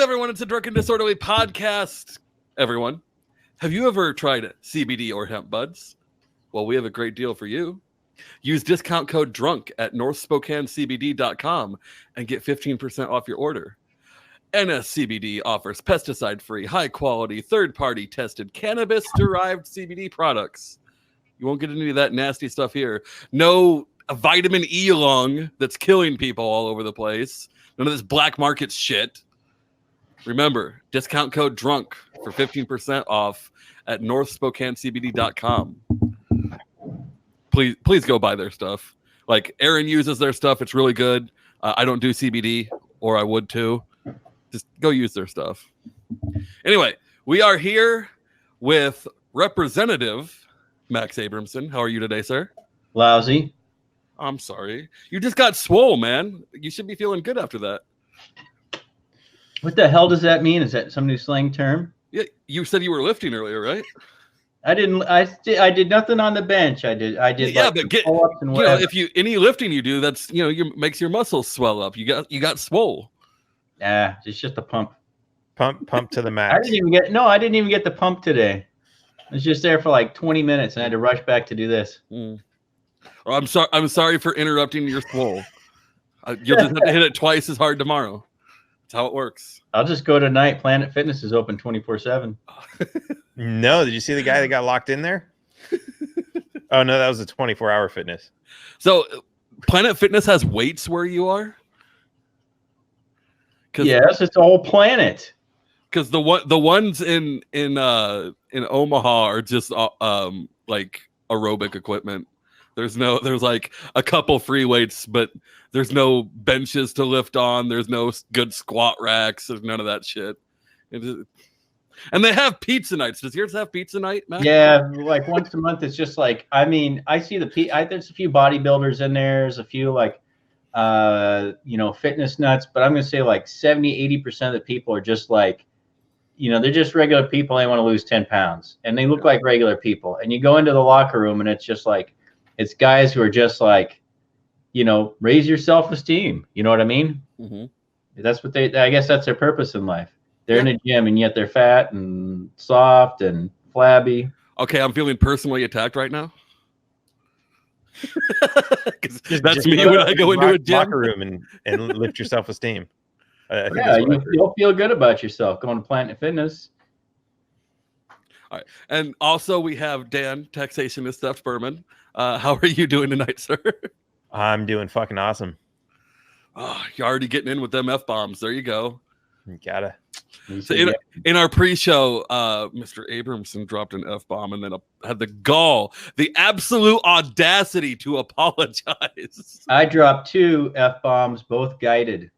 everyone? It's a Drunk and Disorderly podcast. Everyone, have you ever tried CBD or hemp buds? Well, we have a great deal for you. Use discount code DRUNK at northspokanecbd.com and get 15% off your order. NSCBD offers pesticide-free, high-quality, third-party tested cannabis-derived CBD products. You won't get any of that nasty stuff here. No vitamin E lung that's killing people all over the place. None of this black market shit. Remember, discount code DRUNK for 15% off at northspokanecbd.com. Please go buy their stuff. Like, Aaron uses their stuff. It's really good. I don't do CBD, or I would too. Just go use their stuff. Anyway, we are here with Representative Max Abramson. How are you today, sir? Lousy. I'm sorry. You just got swole, man. You should be feeling good after that. What the hell does that mean? Is that some new slang term? Yeah, you said you were lifting earlier, right? I didn't. I did nothing on the bench. I did. Yeah, like but get pull-ups and whatever. if any lifting you do, that's makes your muscles swell up. You got swole. It's just a pump. Pump to the max. I didn't even get the pump today. I was just there for like 20 minutes and I had to rush back to do this. Well, I'm sorry for interrupting your swole. You'll just have to hit it twice as hard tomorrow. That's how it works. I'll just go tonight. Planet Fitness is open 24/7. No, did you see the guy that got locked in there? Oh no, that was a 24-hour fitness. So, Planet Fitness has weights where you are. Yes, it's a whole planet. Because the ones in Omaha are just like aerobic equipment. There's like a couple free weights, but there's no benches to lift on. There's no good squat racks. There's none of that shit. And they have pizza nights. Does yours have pizza night, Matt? Yeah, like once a month. It's just like, I mean, I see there's a few bodybuilders in there. There's a few like, fitness nuts. But I'm gonna say like 70-80% of the people are just like, they're just regular people. They want to lose 10 pounds, and they look like regular people. And you go into the locker room, and it's just like, it's guys who are just like, raise your self-esteem. You know what I mean? Mm-hmm. That's what I guess that's their purpose in life. They're in a gym, and yet they're fat and soft and flabby. Okay, I'm feeling personally attacked right now. That's me when I go into a gym. Locker room and lift your self-esteem. You'll feel good about yourself going to Planet Fitness. All right, and also we have Dan, taxationist Steph Behrman. How are you doing tonight, sir? I'm doing fucking awesome. Oh, you're already getting in with them F-bombs. There you go. You gotta. So in our pre-show, Mr. Abramson dropped an F-bomb and then had the gall, the absolute audacity to apologize. I dropped 2 F-bombs, both guided.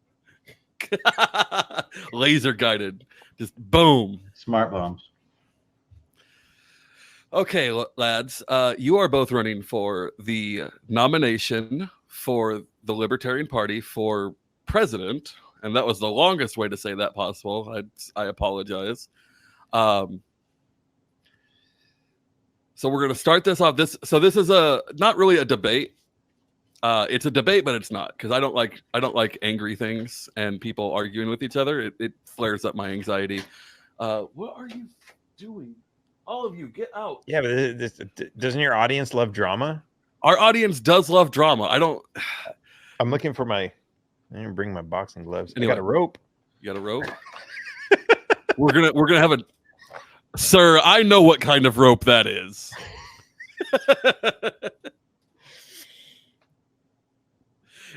Laser guided. Just boom. Smart bombs. Okay, lads, you are both running for the nomination for the Libertarian Party for president. And that was the longest way to say that possible. I apologize. So we're going to start this off. This is not really a debate. It's a debate, but it's not, because I don't like angry things and people arguing with each other. It flares up my anxiety. What are you doing? All of you, get out. Yeah, but doesn't your audience love drama? Our audience does love drama. I'm looking for my. I'm gonna bring my boxing gloves. Anyway, I got a rope. You got a rope? We're gonna have sir, I know what kind of rope that is.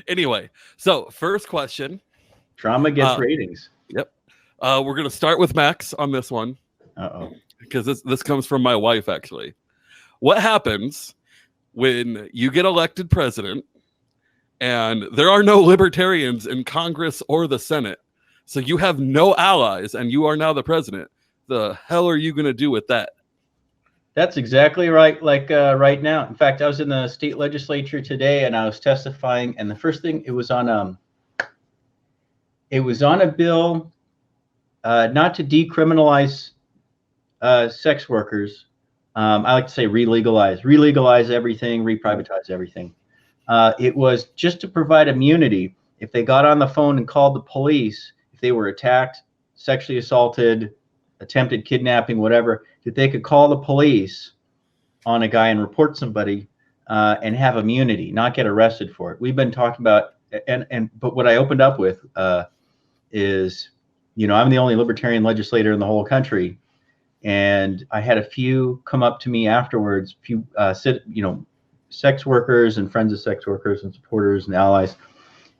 Anyway, so first question. Drama gets ratings. Yep. We're gonna start with Max on this one. Uh-oh. Because this comes from my wife, actually. What happens when you get elected president and there are no libertarians in Congress or the Senate? So you have no allies and you are now the president. The hell are you going to do with that? That's exactly right. Like right now. In fact, I was in the state legislature today and I was testifying. And the first thing, it was on a bill not to decriminalize sex workers. I like to say relegalize everything, reprivatize everything. It was just to provide immunity if they got on the phone and called the police, if they were attacked sexually assaulted, attempted kidnapping, whatever, that they could call the police on a guy and report somebody and have immunity, not get arrested for it. We've been talking about, but what I opened up with is, I'm the only libertarian legislator in the whole country. And I had a few come up to me afterwards, sex workers and friends of sex workers and supporters and allies.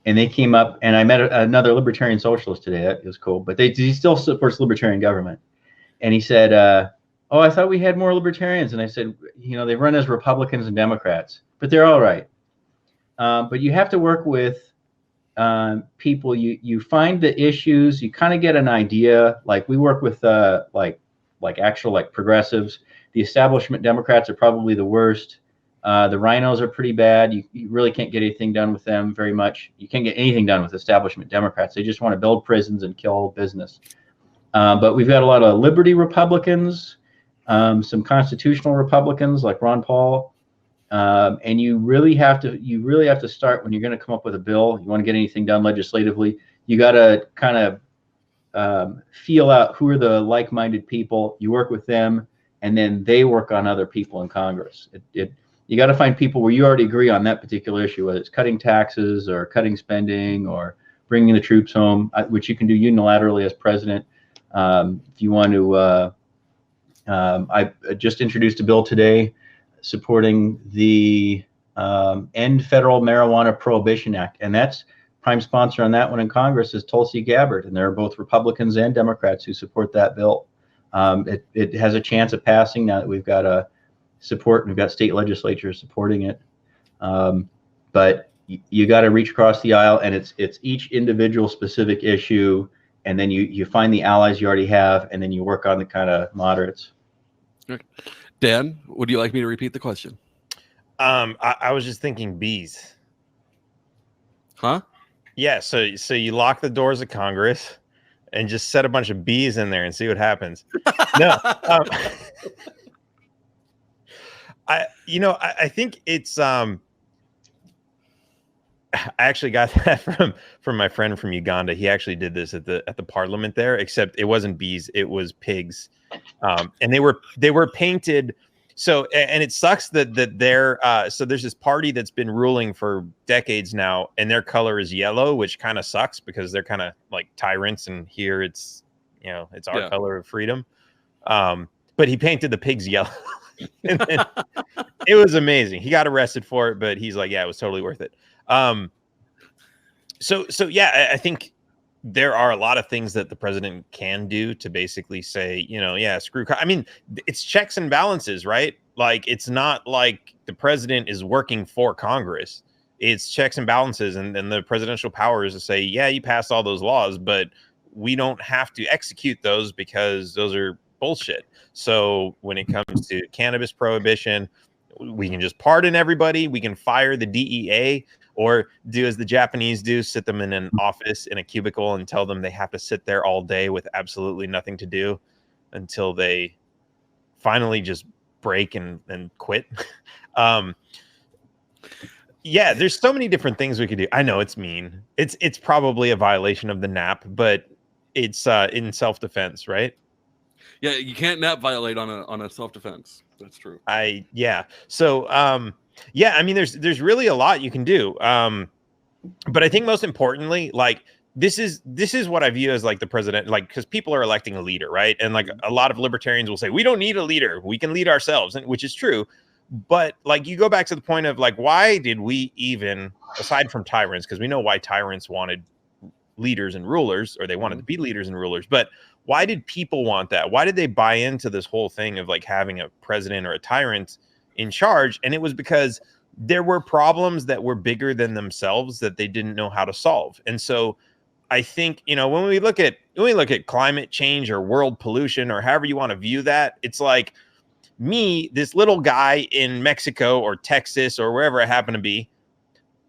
And they came up, and I met another libertarian socialist today. That was cool. But he still supports libertarian government. And he said, oh, I thought we had more libertarians. And I said, they run as Republicans and Democrats, but they're all right. But you have to work with people. You find the issues. You kind of get an idea. Like we work with actual progressives. The establishment Democrats are probably the worst. The rhinos are pretty bad. You really can't get anything done with them very much. You can't get anything done with establishment Democrats. They just want to build prisons and kill business. But we've got a lot of liberty Republicans, some constitutional Republicans like Ron Paul, and you really have to start when you're going to come up with a bill. You want to get anything done legislatively, you got to kind of feel out who are the like-minded people. You work with them, and then they work on other people in Congress. You got to find people where you already agree on that particular issue, whether it's cutting taxes or cutting spending or bringing the troops home, which you can do unilaterally as president. If you want to, I just introduced a bill today supporting the End Federal Marijuana Prohibition Act, and that's prime sponsor on that one in Congress is Tulsi Gabbard, and there are both Republicans and Democrats who support that bill. It has a chance of passing now that we've got support, and we've got state legislatures supporting it. But you got to reach across the aisle, and it's each individual specific issue, and then you find the allies you already have, and then you work on the kind of moderates. Dan, would you like me to repeat the question? I was just thinking bees. Huh? Yeah, so you lock the doors of Congress and just set a bunch of bees in there and see what happens. No. I think it's I actually got that from my friend from Uganda. He actually did this at the parliament there, except it wasn't bees, it was pigs. And they were painted. So, and it sucks that they're so there's this party that's been ruling for decades now, and their color is yellow, which kind of sucks because they're kind of like tyrants, and here it's it's our color of freedom. But he painted the pigs yellow. And then, it was amazing. He got arrested for it, but he's like, yeah, it was totally worth it. So yeah, I think there are a lot of things that the president can do to basically say, screw. I mean, it's checks and balances, right? Like, it's not like the president is working for Congress. It's checks and balances, and the presidential power is to say, yeah, you passed all those laws, but we don't have to execute those because those are bullshit. So when it comes to cannabis prohibition, we can just pardon everybody. We can fire the DEA, or do as the Japanese do, sit them in an office in a cubicle and tell them they have to sit there all day with absolutely nothing to do until they finally just break and quit. Yeah, there's so many different things we could do. I know it's mean. It's probably a violation of the NAP, but it's in self-defense, right? Yeah, you can't NAP violate on a self-defense. That's true. So yeah, I mean, there's really a lot you can do. But I think most importantly, like, this is what I view as like the president, like, because people are electing a leader, right? And like a lot of libertarians will say, we don't need a leader, we can lead ourselves, and which is true. But like, you go back to the point of like, why did we even, aside from tyrants, because we know why tyrants wanted leaders and rulers, or they wanted to be leaders and rulers, but why did people want that? Why did they buy into this whole thing of like having a president or a tyrant in charge? And it was because there were problems that were bigger than themselves that they didn't know how to solve. And so I think, when we look at climate change or world pollution, or however you want to view that, it's like me, this little guy in Mexico or Texas or wherever I happen to be,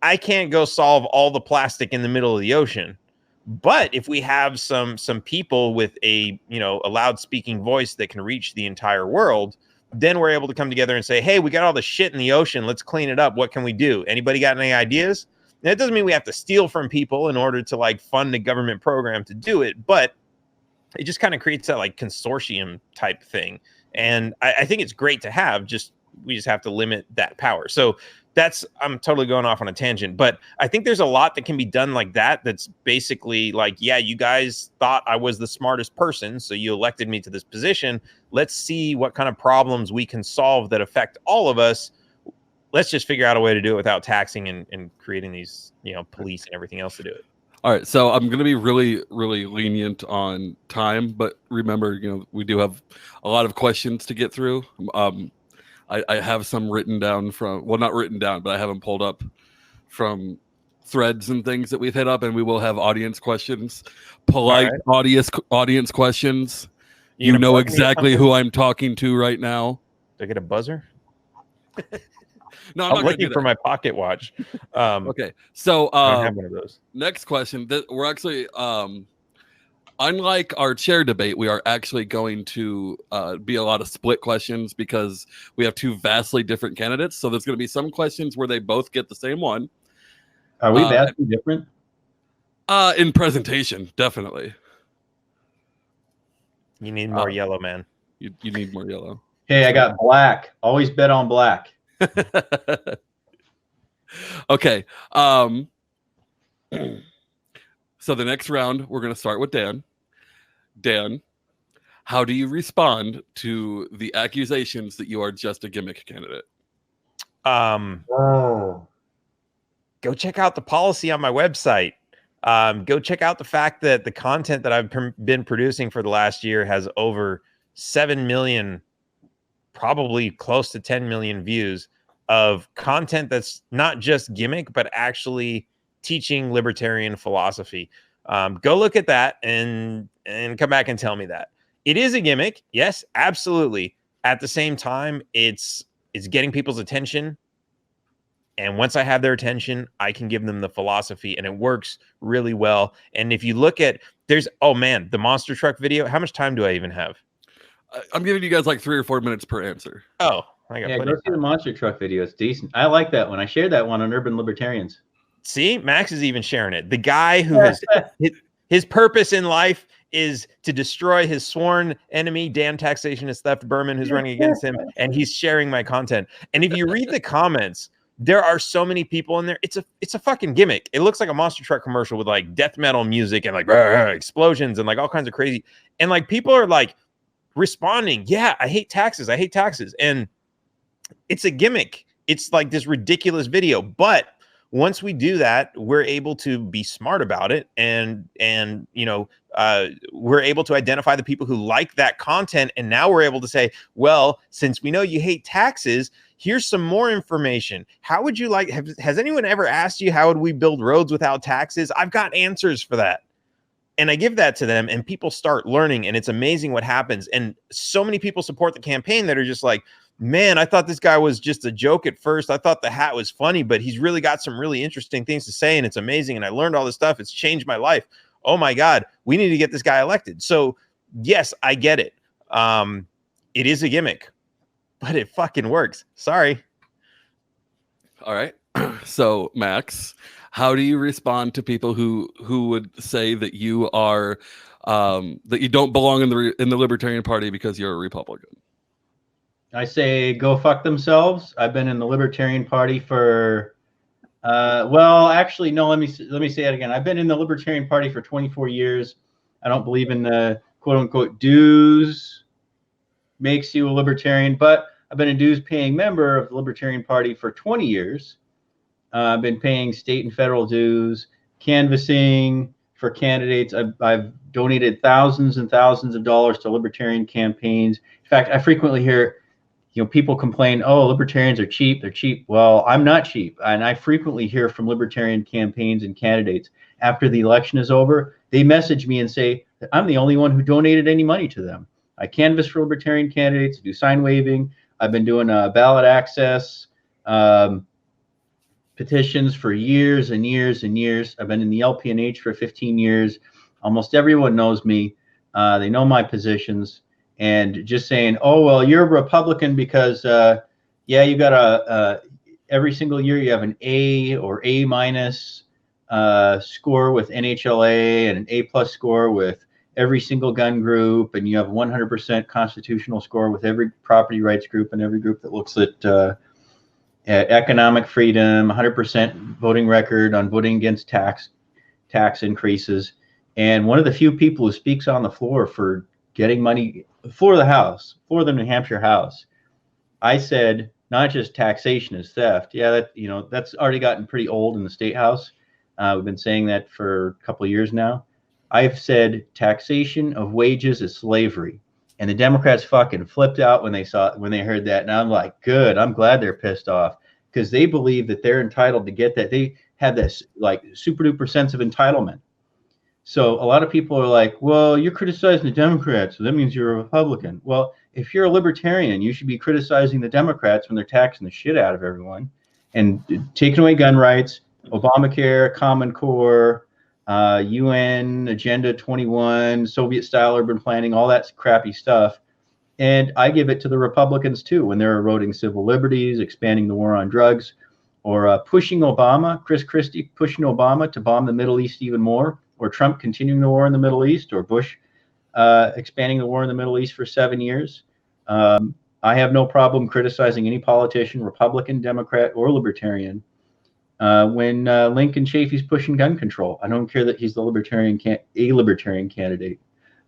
I can't go solve all the plastic in the middle of the ocean. But if we have some people with a loud speaking voice that can reach the entire world, then we're able to come together and say, hey, we got all the shit in the ocean, let's clean it up. What can we do? Anybody got any ideas? And that doesn't mean we have to steal from people in order to like fund a government program to do it, but it just kind of creates that like consortium type thing. And I think it's great to have, we just have to limit that power. So I'm totally going off on a tangent, but I think there's a lot that can be done like that. That's basically like, yeah, you guys thought I was the smartest person, so you elected me to this position. Let's see what kind of problems we can solve that affect all of us. Let's just figure out a way to do it without taxing and creating these, police and everything else to do it. All right, so I'm going to be really, really lenient on time, but remember, we do have a lot of questions to get through. I have some written down not written down, but I have them pulled up from threads and things that we've hit up, and we will have audience questions, polite audience questions. You know exactly who I'm talking to right now. Do I get a buzzer? No, I'm looking for my pocket watch. Okay, so I don't have one of those. Next question. We're actually, unlike our chair debate, we are actually going to be a lot of split questions because we have two vastly different candidates. So there's going to be some questions where they both get the same one. Are we vastly different? In presentation, definitely. You need more yellow, man. You need more yellow. Hey, I got black. Always bet on black. Okay. So the next round, we're going to start with Dan. Dan, how do you respond to the accusations that you are just a gimmick candidate? Oh. Go check out the policy on my website. Go check out the fact that the content that I've been producing for the last year has over 7 million, probably close to 10 million views of content that's not just gimmick, but actually teaching libertarian philosophy. Go look at that and come back and tell me that. It is a gimmick. Yes, absolutely. At the same time, it's getting people's attention. And once I have their attention, I can give them the philosophy, and it works really well. And if you look at, the monster truck video, how much time do I even have? I'm giving you guys like 3 or 4 minutes per answer. Oh, I got go see the monster truck video. It's decent. I like that one. I shared that one on Urban Libertarians. See, Max is even sharing it. The guy who has his purpose in life is to destroy his sworn enemy, Dan Taxationist Theft Behrman, who's running against him, and he's sharing my content. And if you read the comments, there are so many people in there. It's a fucking gimmick. It looks like a monster truck commercial with like death metal music and like explosions and like all kinds of crazy. And like people are like responding, yeah, I hate taxes. I hate taxes. And it's a gimmick. It's like this ridiculous video. But once we do that, we're able to be smart about it, and we're able to identify the people who like that content. And now we're able to say, well, since we know you hate taxes, here's some more information. How would you like? Has anyone ever asked you how would we build roads without taxes? I've got answers for that. And I give that to them, and people start learning, and it's amazing what happens. And so many people support the campaign that are just like, man, I thought this guy was just a joke at first. I thought the hat was funny, but he's really got some really interesting things to say, and it's amazing. And I learned all this stuff. It's changed my life. Oh my God, we need to get this guy elected. So yes, I get it. It is a gimmick, but it fucking works. Sorry. All right. So Max, how do you respond to people who would say that you are that you don't belong in the Libertarian Party because you're a Republican? I say go fuck themselves. I've been in the Libertarian Party for actually no, let me say it again. I've been in the Libertarian Party for 24 years. I don't believe in the quote unquote dues makes you a libertarian, but I've been a dues paying member of the Libertarian Party for 20 years. I've been paying state and federal dues, canvassing for candidates. I've donated thousands and thousands of dollars to libertarian campaigns. In fact, I frequently hear people complain, oh, libertarians are cheap. They're cheap. Well, I'm not cheap. And I frequently hear from libertarian campaigns and candidates after the election is over, they message me and say that I'm the only one who donated any money to them. I canvass for libertarian candidates, do sign waving. I've been doing ballot access petitions for years and years and years. I've been in the LPNH for 15 years. Almost everyone knows me. They know my positions. And just saying, oh, well, you're a Republican because, you got every single year you have an A or A minus score with NHLA and an A plus score with every single gun group, and you have 100% constitutional score with every property rights group and every group that looks at economic freedom, 100% voting record on voting against tax increases. And one of the few people who speaks on the floor for getting money, floor of the House, floor of the New Hampshire House, I said, not just taxation is theft. Yeah, that's already gotten pretty old in the State House. We've been saying that for a couple of years now. I've said taxation of wages is slavery. And the Democrats fucking flipped out when they heard that. And I'm like, good, I'm glad they're pissed off, because they believe that they're entitled to get that. They have this like super duper sense of entitlement. So a lot of people are like, well, you're criticizing the Democrats, so that means you're a Republican. Well, if you're a libertarian, you should be criticizing the Democrats when they're taxing the shit out of everyone and taking away gun rights, Obamacare, Common Core, UN Agenda 21, Soviet-style urban planning, all that crappy stuff. And I give it to the Republicans too when they're eroding civil liberties, expanding the war on drugs, or pushing Obama, Chris Christie pushing Obama to bomb the Middle East even more, or Trump continuing the war in the Middle East, or Bush expanding the war in the Middle East for 7 years. I have no problem criticizing any politician, Republican, Democrat, or Libertarian, when Lincoln Chafee's pushing gun control. I don't care that he's the Libertarian candidate.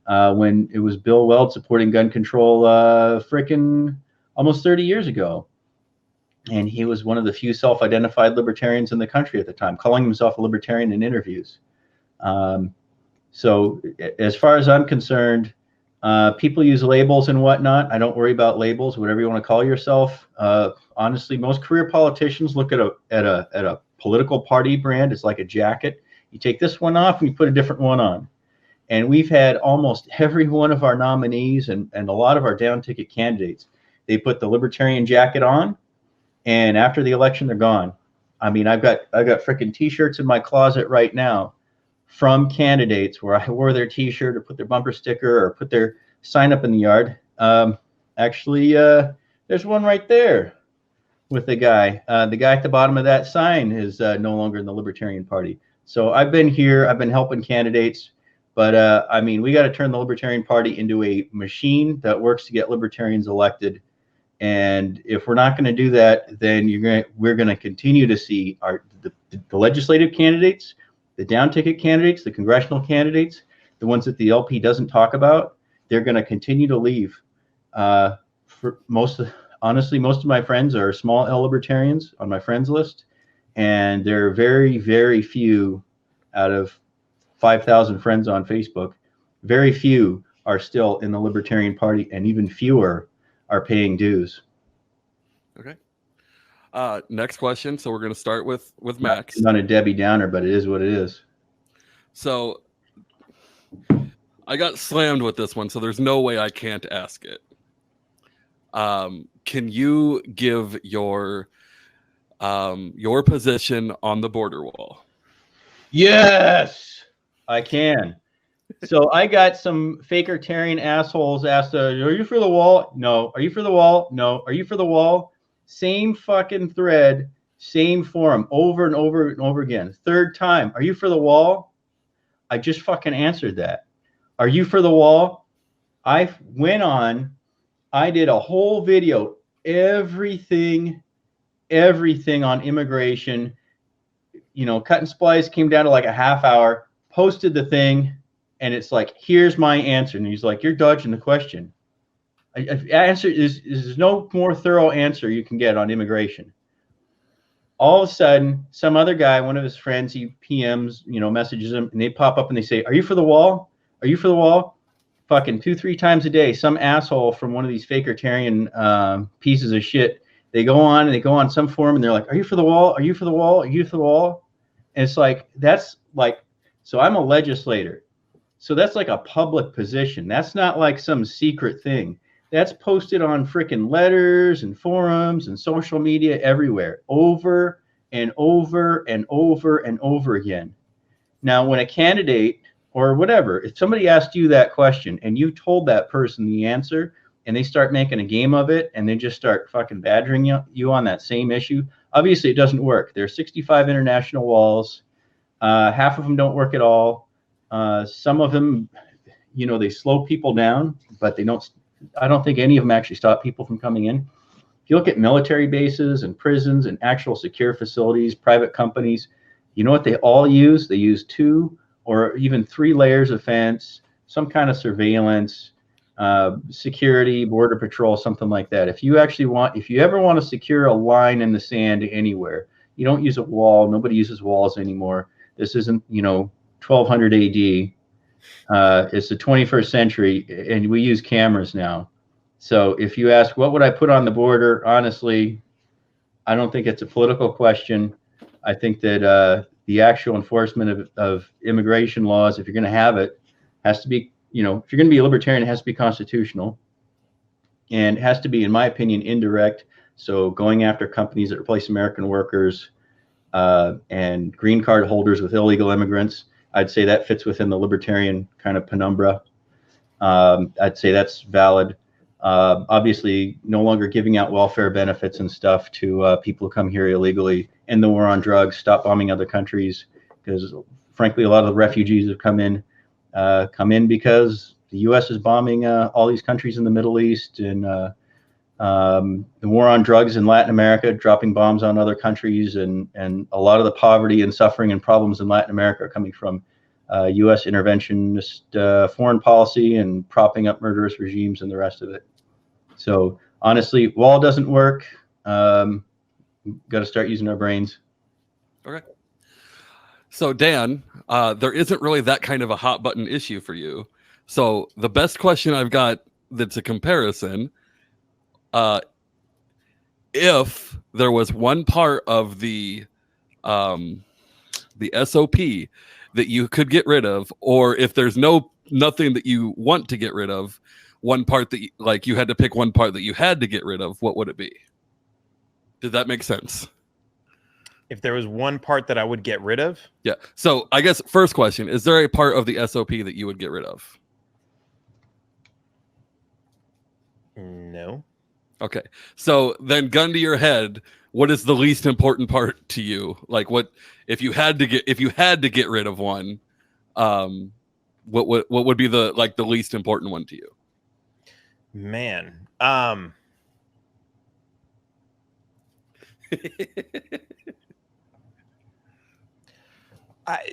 When it was Bill Weld supporting gun control frickin' almost 30 years ago. And he was one of the few self-identified libertarians in the country at the time, calling himself a libertarian in interviews. So as far as I'm concerned, people use labels and whatnot. I don't worry about labels, whatever you want to call yourself. Honestly, most career politicians look at a political party brand as like a jacket. You take this one off and you put a different one on. And we've had almost every one of our nominees and a lot of our down ticket candidates, they put the libertarian jacket on, and after the election, they're gone. I mean, I've got freaking T-shirts in my closet right now from candidates where I wore their T-shirt or put their bumper sticker or put their sign up in the yard. Actually, there's one right there with the guy. The guy at the bottom of that sign is no longer in the Libertarian Party. So I've been here. I've been helping candidates. But I mean, we got to turn the Libertarian Party into a machine that works to get libertarians elected. And if we're not going to do that, then we're going to continue to see the legislative candidates, the down ticket candidates, the congressional candidates, the ones that the LP doesn't talk about. They're going to continue to leave. Honestly, most of my friends are small L libertarians on my friends list, and there are very, very few out of 5,000 friends on Facebook. Very few are still in the Libertarian Party, and even fewer are paying dues. Okay. Next question. So we're going to start with Max. Not a Debbie Downer, but it is what it is. So I got slammed with this one, so there's no way I can't ask it. Can you give your position on the border wall? Yes, I can. So I got some fakertarian assholes asked, are you for the wall? No. Are you for the wall? No. Are you for the wall? Same fucking thread, same forum, over and over and over again. Third time, are you for the wall? I just fucking answered that. Are you for the wall? I went on, I did a whole video, everything on immigration, cut and splice, came down to like a half hour, posted the thing, and it's like, here's my answer. And he's like, you're dodging the question. Answer is no more thorough answer you can get on immigration. All of a sudden, some other guy, one of his friends, he PMs, messages him, and they pop up and they say, are you for the wall? Are you for the wall? Fucking 2-3 times a day, some asshole from one of these fakertarian pieces of shit, they go on some forum and they're like, are you for the wall? Are you for the wall? Are you for the wall? And it's like, that's like, so I'm a legislator. So that's like a public position. That's not like some secret thing. That's posted on freaking letters and forums and social media everywhere, over and over and over and over again. Now, when a candidate or whatever, if somebody asked you that question and you told that person the answer and they start making a game of it and they just start fucking badgering you on that same issue, obviously it doesn't work. There are 65 international walls. Half of them don't work at all. Some of them, you know, they slow people down, but they don't. I don't think any of them actually stop people from coming in. If you look at military bases and prisons and actual secure facilities, private companies, you know what they all use? They use 2 or even 3 layers of fence, some kind of surveillance, security, border patrol, something like that. If you ever want to secure a line in the sand anywhere, you don't use a wall. Nobody uses walls anymore. This isn't, 1200 AD. It's the 21st century, and we use cameras now. So if you ask, what would I put on the border? Honestly, I don't think it's a political question. I think that the actual enforcement of immigration laws, if you're going to have it, has to be, if you're going to be a libertarian, it has to be constitutional. And it has to be, in my opinion, indirect. So going after companies that replace American workers and green card holders with illegal immigrants, I'd say that fits within the libertarian kind of penumbra. I'd say that's valid. Obviously, no longer giving out welfare benefits and stuff to people who come here illegally. End the war on drugs. Stop bombing other countries, because frankly, a lot of the refugees have come in because the U.S. is bombing all these countries in the Middle East, and the war on drugs in Latin America, dropping bombs on other countries, and a lot of the poverty and suffering and problems in Latin America are coming from U.S. interventionist foreign policy and propping up murderous regimes and the rest of it. So honestly, wall doesn't work. Got to start using our brains. Okay. So Dan, there isn't really that kind of a hot button issue for you. So the best question I've got that's a comparison, if there was one part of the SOP that you could get rid of, or if there's nothing that you want to get rid of, one part that you had to pick one part that you had to get rid of, what would it be? Did that make sense? If there was one part that I would get rid of? Yeah. So I guess first question, is there a part of the SOP that you would get rid of? No. Okay. So then, gun to your head, what is the least important part to you? Like, what if you had to get rid of one, what would be the least important one to you? Man.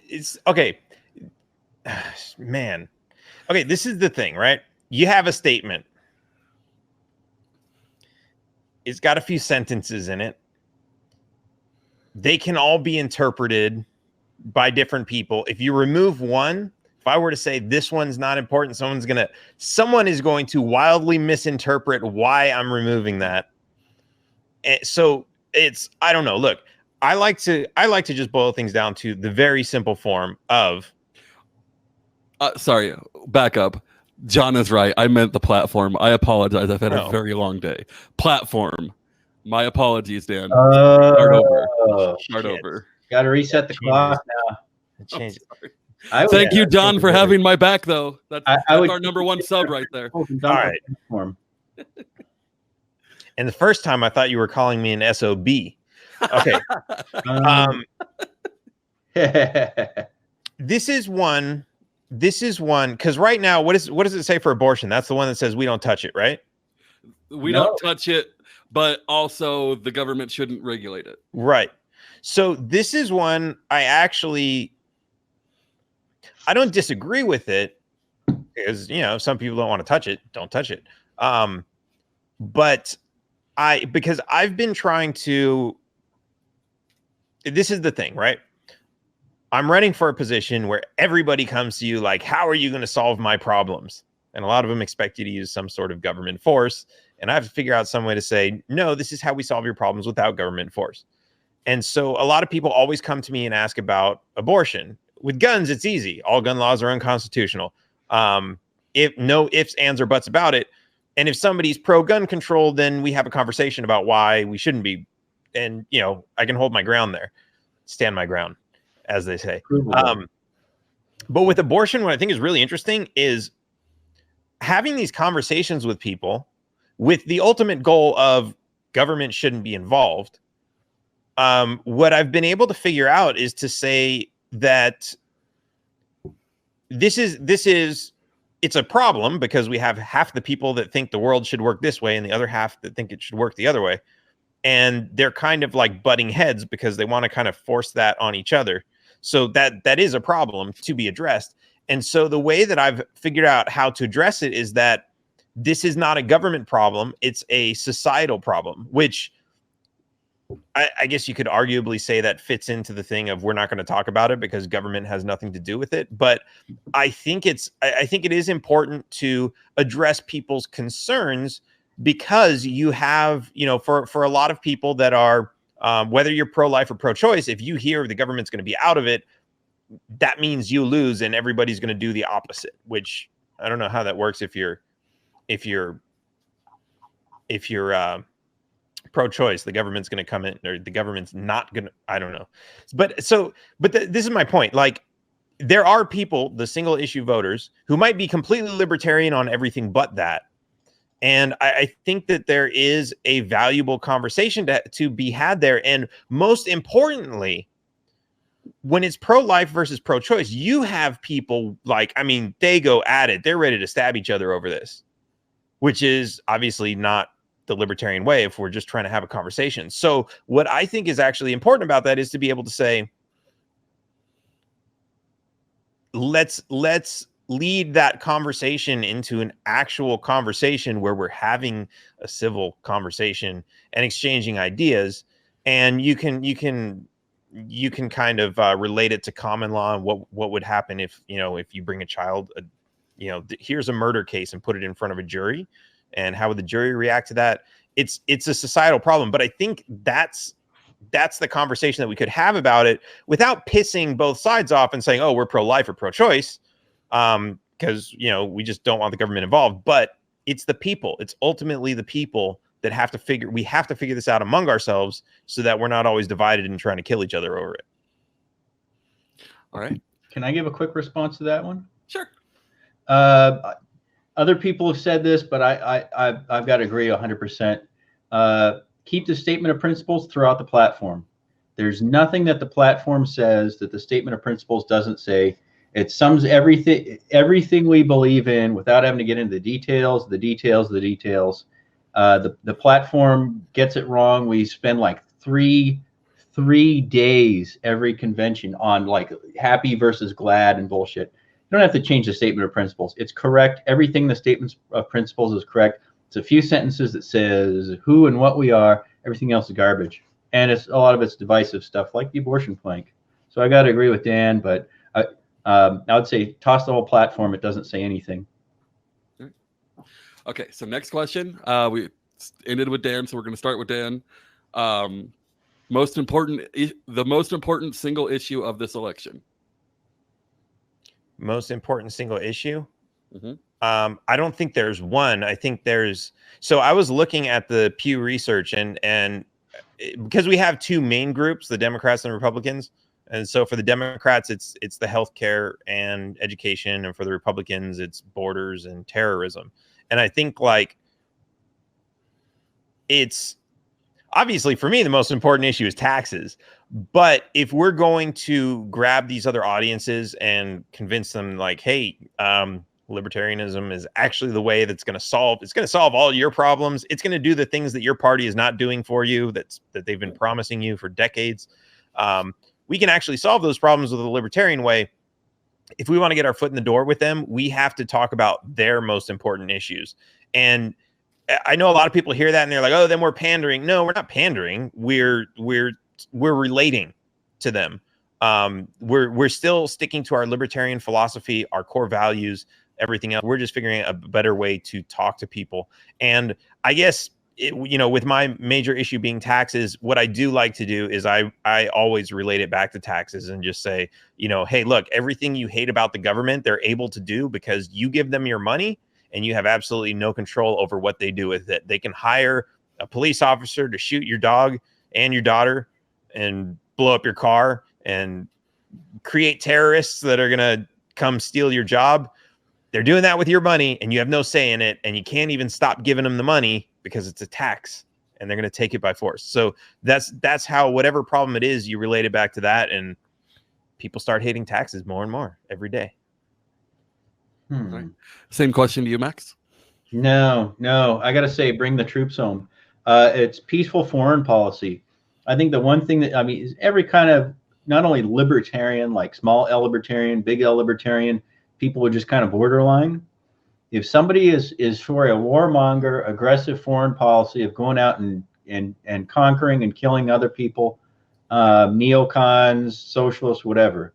It's okay. Man. Okay, this is the thing, right? You have a statement. It's got a few sentences in it. They can all be interpreted by different people. If you remove one, if I were to say this one's not important, someone is going to wildly misinterpret why I'm removing that. And so I don't know. Look, I like to just boil things down to the very simple form of. Sorry, back up. John is right. I meant the platform. I apologize. I've had a very long day. Platform. My apologies, Dan. Start over. Got to reset the clock now. Change it. Thank you, John, for having my back, though. That's our number one sub right there. All right. And the first time I thought you were calling me an SOB. Okay. This is one, because right now, what does it say for abortion? That's the one that says we don't touch it, right? We don't touch it, but also the government shouldn't regulate it. Right. So this is one I don't disagree with it, because, some people don't want to touch it, don't touch it. But because I've been trying to, this is the thing, right? I'm running for a position where everybody comes to you like, how are you going to solve my problems? And a lot of them expect you to use some sort of government force. And I have to figure out some way to say, no, this is how we solve your problems without government force. And so a lot of people always come to me and ask about abortion. With guns, it's easy. All gun laws are unconstitutional. If no ifs, ands, or buts about it. And if somebody's pro-gun control, then we have a conversation about why we shouldn't be. And, I can hold my ground there. Stand my ground, as they say. But with abortion, what I think is really interesting is having these conversations with people with the ultimate goal of government shouldn't be involved. What I've been able to figure out is to say that this is it's a problem because we have half the people that think the world should work this way and the other half that think it should work the other way. And they're kind of like butting heads because they want to kind of force that on each other. So that is a problem to be addressed. And so the way that I've figured out how to address it is that this is not a government problem. It's a societal problem, which I guess you could arguably say that fits into the thing of we're not going to talk about it because government has nothing to do with it. But I think it is important to address people's concerns because you have, for a lot of people that are, whether you're pro-life or pro-choice, if you hear the government's going to be out of it, that means you lose and everybody's going to do the opposite, which I don't know how that works if you're pro-choice, the government's going to come in, or the government's not going to, I don't know. But this is my point. Like, there are people, the single issue voters, who might be completely libertarian on everything but that. And I think that there is a valuable conversation to be had there. And most importantly, when it's pro-life versus pro-choice, you have people like, I mean, they go at it. They're ready to stab each other over this, which is obviously not the libertarian way if we're just trying to have a conversation. So what I think is actually important about that is to be able to say, let's lead that conversation into an actual conversation where we're having a civil conversation and exchanging ideas. And you can kind of relate it to common law and what would happen if you bring a child, here's a murder case and put it in front of a jury, and how would the jury react to that? It's a societal problem, but I think that's the conversation that we could have about it without pissing both sides off and saying, oh, we're pro-life or pro-choice, because we just don't want the government involved. But it's the people. It's ultimately the people that we have to figure this out among ourselves so that we're not always divided and trying to kill each other over it. All right. Can I give a quick response to that one? Sure. Other people have said this, but I've got to agree 100%. Keep the statement of principles throughout the platform. There's nothing that the platform says that the statement of principles doesn't say. It sums everything we believe in without having to get into the details. The platform gets it wrong. We spend like three days every convention on like happy versus glad and bullshit. You don't have to change the statement of principles. It's correct. Everything in the statement of principles is correct. It's a few sentences that says who and what we are. Everything else is garbage. And a lot of it's divisive stuff like the abortion plank. So I got to agree with Dan, but I would say toss the whole platform. It doesn't say anything. Okay, so next question. We ended with Dan, so we're going to start with Dan. The most important single issue of this election. Most important single issue? Mm-hmm. I don't think there's one. I think so I was looking at the Pew Research and because we have two main groups, the Democrats and Republicans. And so for the Democrats, it's the healthcare and education. And for the Republicans, it's borders and terrorism. And I think it's obviously for me, the most important issue is taxes. But if we're going to grab these other audiences and convince them hey, libertarianism is actually the way that's going to solve all your problems. It's going to do the things that your party is not doing for you, that they've been promising you for decades. We can actually solve those problems with the libertarian way. If we want to get our foot in the door with them, we have to talk about their most important issues. And I know a lot of people hear that and they're like, oh, then we're pandering. No, we're not pandering. We're relating to them. We're still sticking to our libertarian philosophy, our core values, everything else. We're just figuring out a better way to talk to people. And I guess, with my major issue being taxes, what I do like to do is I always relate it back to taxes and just say, hey, look, everything you hate about the government, they're able to do because you give them your money and you have absolutely no control over what they do with it. They can hire a police officer to shoot your dog and your daughter and blow up your car and create terrorists that are going to come steal your job. They're doing that with your money and you have no say in it. And you can't even stop giving them the money because it's a tax and they're going to take it by force. So that's how, whatever problem it is, you relate it back to that. And people start hating taxes more and more every day. Right. Same question to you, Max. No, I got to say, bring the troops home. It's peaceful foreign policy. I think the one thing that, I mean, is every kind of, not only libertarian, like small L libertarian, big L libertarian, people are just kind of borderline. If somebody is for a warmonger, aggressive foreign policy of going out and conquering and killing other people, neocons, socialists, whatever,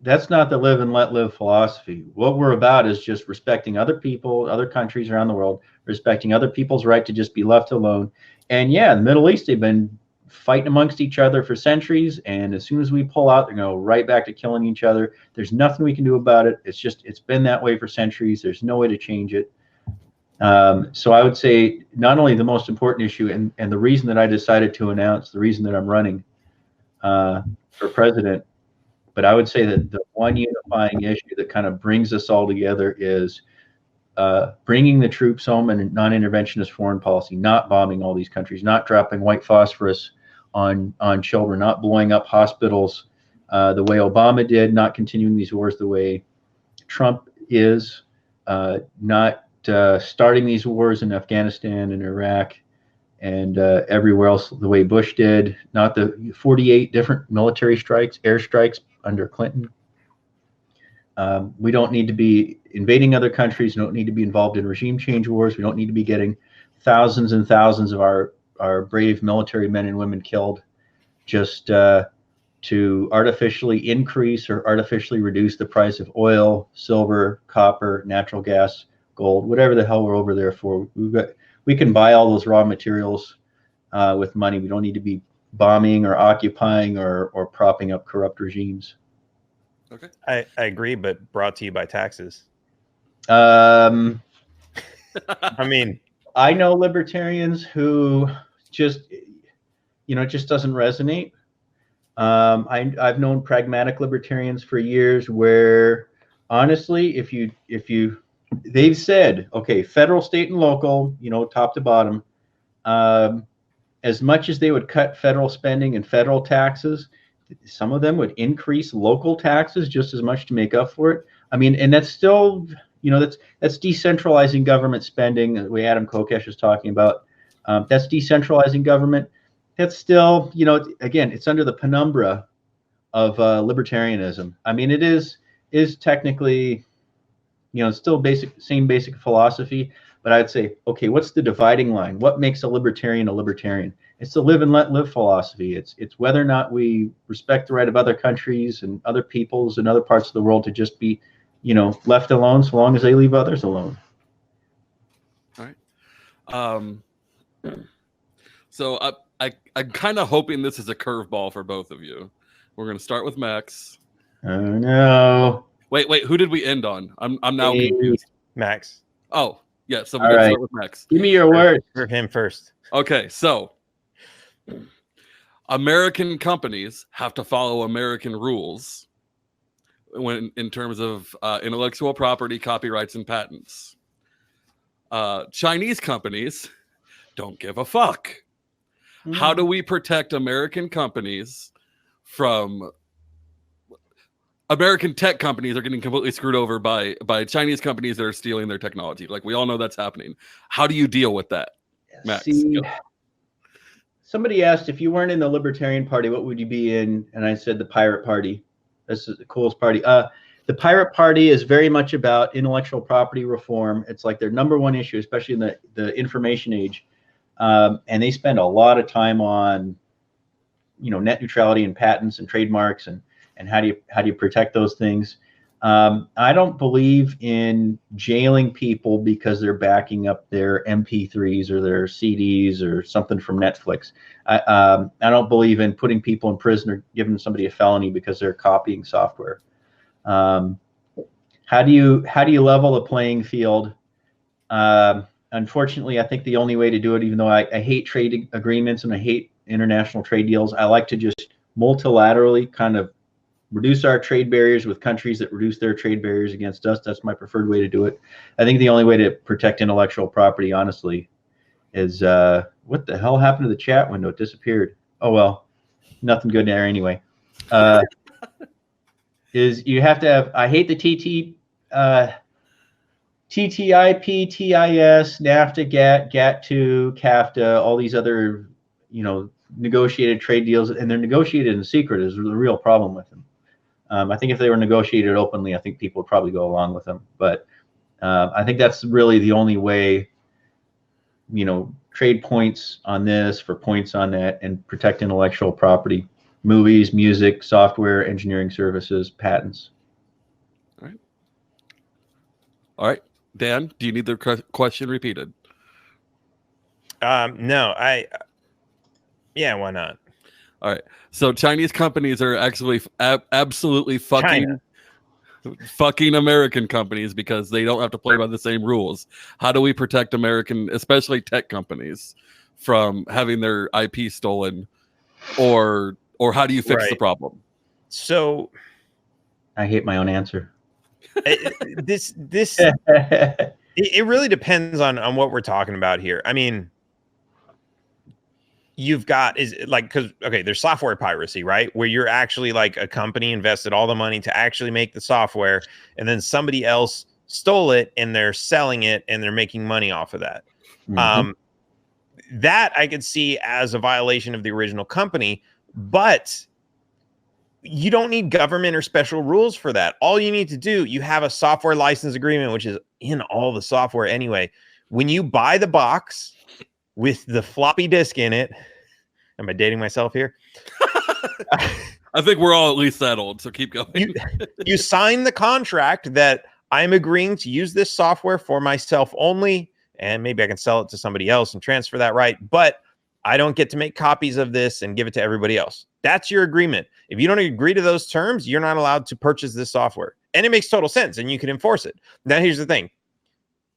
that's not the live and let live philosophy. What we're about is just respecting other people, other countries around the world, respecting other people's right to just be left alone. And yeah, in the Middle East, they've been fighting amongst each other for centuries. And as soon as we pull out, they're going to go right back to killing each other. There's nothing we can do about it. It's been that way for centuries. There's no way to change it. So I would say not only the most important issue and the reason that I decided to announce, the reason that I'm running for president, but I would say that the one unifying issue that kind of brings us all together is bringing the troops home and non-interventionist foreign policy, not bombing all these countries, not dropping white phosphorus on children, not blowing up hospitals the way Obama did, not continuing these wars the way Trump is, not starting these wars in Afghanistan and Iraq and everywhere else the way Bush did, not the 48 different military strikes, airstrikes under Clinton. We don't need to be invading other countries. We don't need to be involved in regime change wars. We don't need to be getting thousands and thousands of our brave military men and women killed just to artificially increase or artificially reduce the price of oil, silver, copper, natural gas, gold, whatever the hell we're over there for. We can buy all those raw materials with money. We don't need to be bombing or occupying or propping up corrupt regimes. Okay. I agree, but brought to you by taxes. I mean, I know libertarians who just, it just doesn't resonate. I've known pragmatic libertarians for years where, honestly, they've said, okay, federal, state, and local, top to bottom, as much as they would cut federal spending and federal taxes, some of them would increase local taxes just as much to make up for it. I mean, and that's still, that's decentralizing government spending, the way Adam Kokesh is talking about. That's decentralizing government. That's still, again, it's under the penumbra of libertarianism. I mean, it is technically, it's still same basic philosophy, but I'd say, okay, what's the dividing line? What makes a libertarian a libertarian? It's the live and let live philosophy. It's whether or not we respect the right of other countries and other peoples and other parts of the world to just be, left alone so long as they leave others alone. All right. So I'm kind of hoping this is a curveball for both of you. We're going to start with Max. Oh no. Wait, who did we end on? I'm now confused. Max. Oh, yeah, so we're going to start with Max. Give me your word. For him first. Okay, so American companies have to follow American rules in terms of intellectual property, copyrights, and patents. Chinese companies don't give a fuck. How do we protect American companies from American tech companies are getting completely screwed over by Chinese companies that are stealing their technology? Like, we all know that's happening. How do you deal with that, Max? Somebody asked, if you weren't in the Libertarian Party, what would you be in? And I said the Pirate Party. This is the coolest party. The Pirate Party is very much about intellectual property reform. It's like their number one issue, especially in the information age. And they spend a lot of time on, net neutrality and patents and trademarks and how do you protect those things. I don't believe in jailing people because they're backing up their MP3s or their CDs or something from Netflix. I don't believe in putting people in prison or giving somebody a felony because they're copying software. How do you level the playing field? Unfortunately, I think the only way to do it, even though I hate trade agreements and I hate international trade deals, I like to just multilaterally kind of reduce our trade barriers with countries that reduce their trade barriers against us. That's my preferred way to do it. I think the only way to protect intellectual property, honestly, is what the hell happened to the chat window? It disappeared. Oh, well, nothing good there anyway. is you have to have. I hate the TTIP, TIS, NAFTA, GATT2, CAFTA, all these other, negotiated trade deals, and they're negotiated in secret is the real problem with them. I think if they were negotiated openly, I think people would probably go along with them. But I think that's really the only way, trade points on this for points on that and protect intellectual property, movies, music, software, engineering services, patents. All right. Dan, do you need the question repeated? No, yeah, why not? All right. So Chinese companies are actually absolutely fucking American companies because they don't have to play by the same rules. How do we protect American, especially tech companies, from having their IP stolen, or how do you fix the problem? So I hate my own answer. It really depends on what we're talking about here. I mean, you've got there's software piracy, right? Where you're actually like a company invested all the money to actually make the software, and then somebody else stole it and they're selling it and they're making money off of that. Mm-hmm. That I could see as a violation of the original company, but you don't need government or special rules for that. All you need to do, you have a software license agreement, which is in all the software anyway. When you buy the box with the floppy disk in it, am I dating myself here? I think we're all at least that old, so keep going. You sign the contract that I'm agreeing to use this software for myself only, and maybe I can sell it to somebody else and transfer that right, but I don't get to make copies of this and give it to everybody else. That's your agreement. If you don't agree to those terms, you're not allowed to purchase this software. And it makes total sense, and you can enforce it. Now, here's the thing.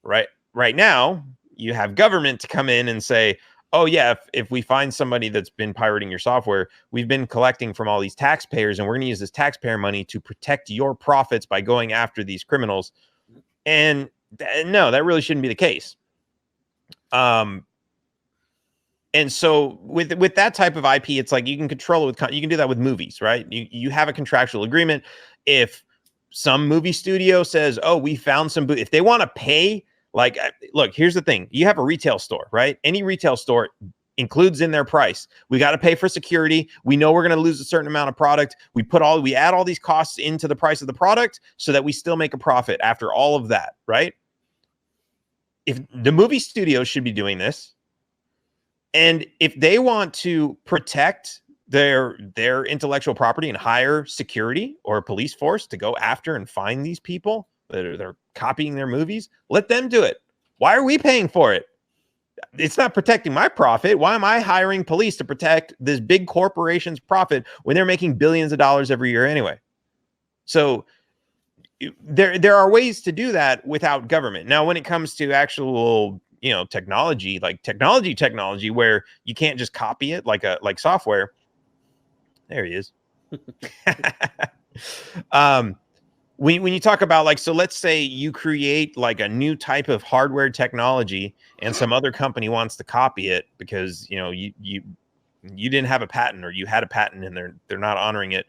Right now, you have government to come in and say, oh, yeah, if we find somebody that's been pirating your software, we've been collecting from all these taxpayers, and we're going to use this taxpayer money to protect your profits by going after these criminals. And no, that really shouldn't be the case. And so with that type of IP, it's like you can control it you can do that with movies, right? You have a contractual agreement. If some movie studio says, oh, we found some, if they want to pay, look, here's the thing. You have a retail store, right? Any retail store includes in their price. We got to pay for security. We know we're going to lose a certain amount of product. We add all these costs into the price of the product so that we still make a profit after all of that, right? If the movie studios should be doing this, and if they want to protect their intellectual property and hire security or a police force to go after and find these people that are copying their movies, let them do it. Why are we paying for it? It's not protecting my profit. Why am I hiring police to protect this big corporation's profit when they're making billions of dollars every year anyway? So there are ways to do that without government. Now, when it comes to actual technology, like technology where you can't just copy it like software. There he is. When you talk about so let's say you create like a new type of hardware technology and some other company wants to copy it because you didn't have a patent, or you had a patent and they're not honoring it.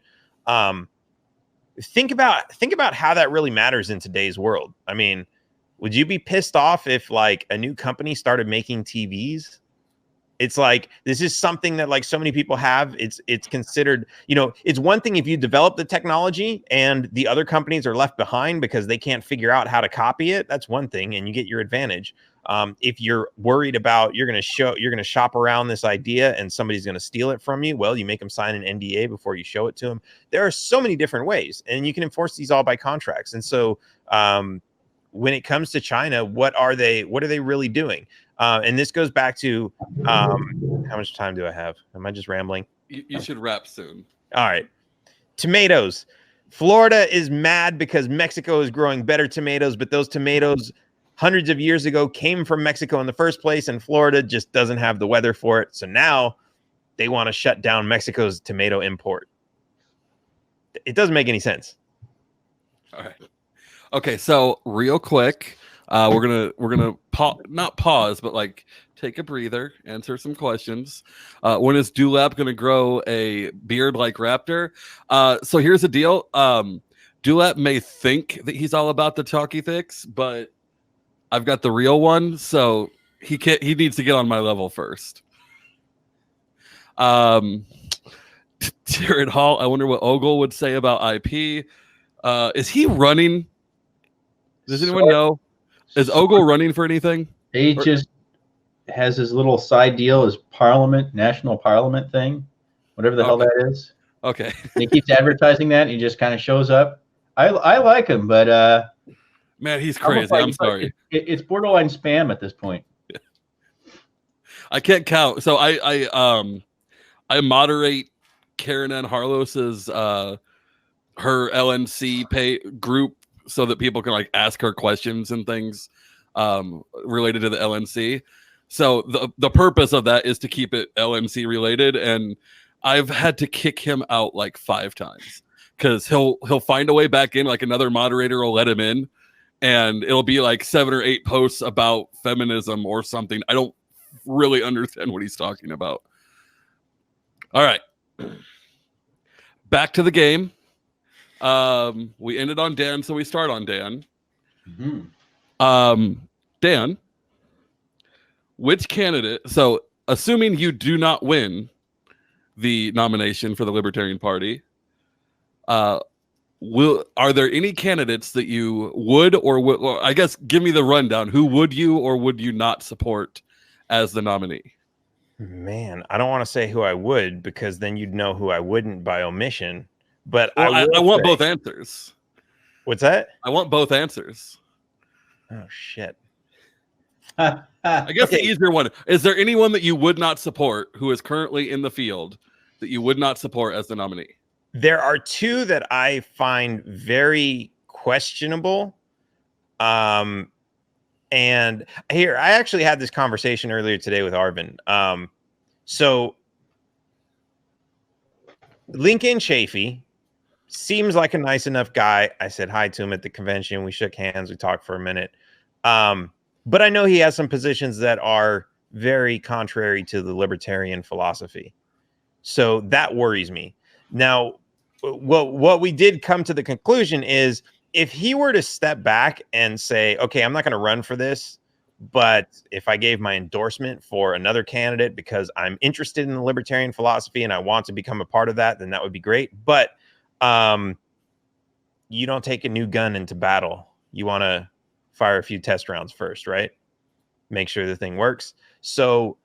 Think about how that really matters in today's world. I mean, would you be pissed off if like a new company started making TVs? It's like, this is something that like so many people have. It's considered, it's one thing if you develop the technology and the other companies are left behind because they can't figure out how to copy it. That's one thing, and you get your advantage. If you're worried about you're going to shop around this idea and somebody's going to steal it from you, well, you make them sign an NDA before you show it to them. There are so many different ways, and you can enforce these all by contracts. And so, when it comes to China, what are they really doing? And this goes back to how much time do I have? Am I just rambling? You should wrap soon. All right. Tomatoes. Florida is mad because Mexico is growing better tomatoes, but those tomatoes hundreds of years ago came from Mexico in the first place, and Florida just doesn't have the weather for it. So now they want to shut down Mexico's tomato import. It doesn't make any sense. All right. Okay, so real quick, we're gonna not pause, but like take a breather, answer some questions. When is Dewlap gonna grow a beard like Raptor? So here's the deal. Dulap may think that he's all about the talky thicks, but I've got the real one, so he needs to get on my level first. Jared Hall, I wonder what Ogle would say about IP. Is he running? Does anyone know? Is Ogle running for anything? He just has his little side deal, his parliament, national parliament thing, whatever the hell that is. Okay. And he keeps advertising that, and he just kind of shows up. I like him, but man, he's crazy. I'm sorry. It's borderline spam at this point. I can't count. So I moderate Karen Ann Harlos's her LNC group so that people can like ask her questions and things related to the LNC. So the purpose of that is to keep it LNC related, and I've had to kick him out like 5 times because he'll find a way back in. Like another moderator will let him in, and it'll be like 7 or 8 posts about feminism or something. I don't really understand what he's talking about. All right, back to the game. We ended on Dan, so we start on Dan. Mm-hmm. Dan, which candidate? So, assuming you do not win the nomination for the Libertarian Party, are there any candidates that you would or I guess give me the rundown. Who would you or would you not support as the nominee? Man, I don't want to say who I would because then you'd know who I wouldn't by omission. But I want both answers. What's that? I want both answers. Oh shit. I guess the easier one. Is there anyone that you would not support who is currently in the field that you would not support as the nominee? There are 2 that I find very questionable. And here, I actually had this conversation earlier today with Arvin. So Lincoln Chafee seems like a nice enough guy. I said hi to him at the convention. We shook hands. We talked for a minute. But I know he has some positions that are very contrary to the libertarian philosophy. So that worries me. Now, what we did come to the conclusion is if he were to step back and say, okay, I'm not going to run for this, but if I gave my endorsement for another candidate because I'm interested in the libertarian philosophy and I want to become a part of that, then that would be great. But you don't take a new gun into battle. You want to fire a few test rounds first, right? Make sure the thing works. So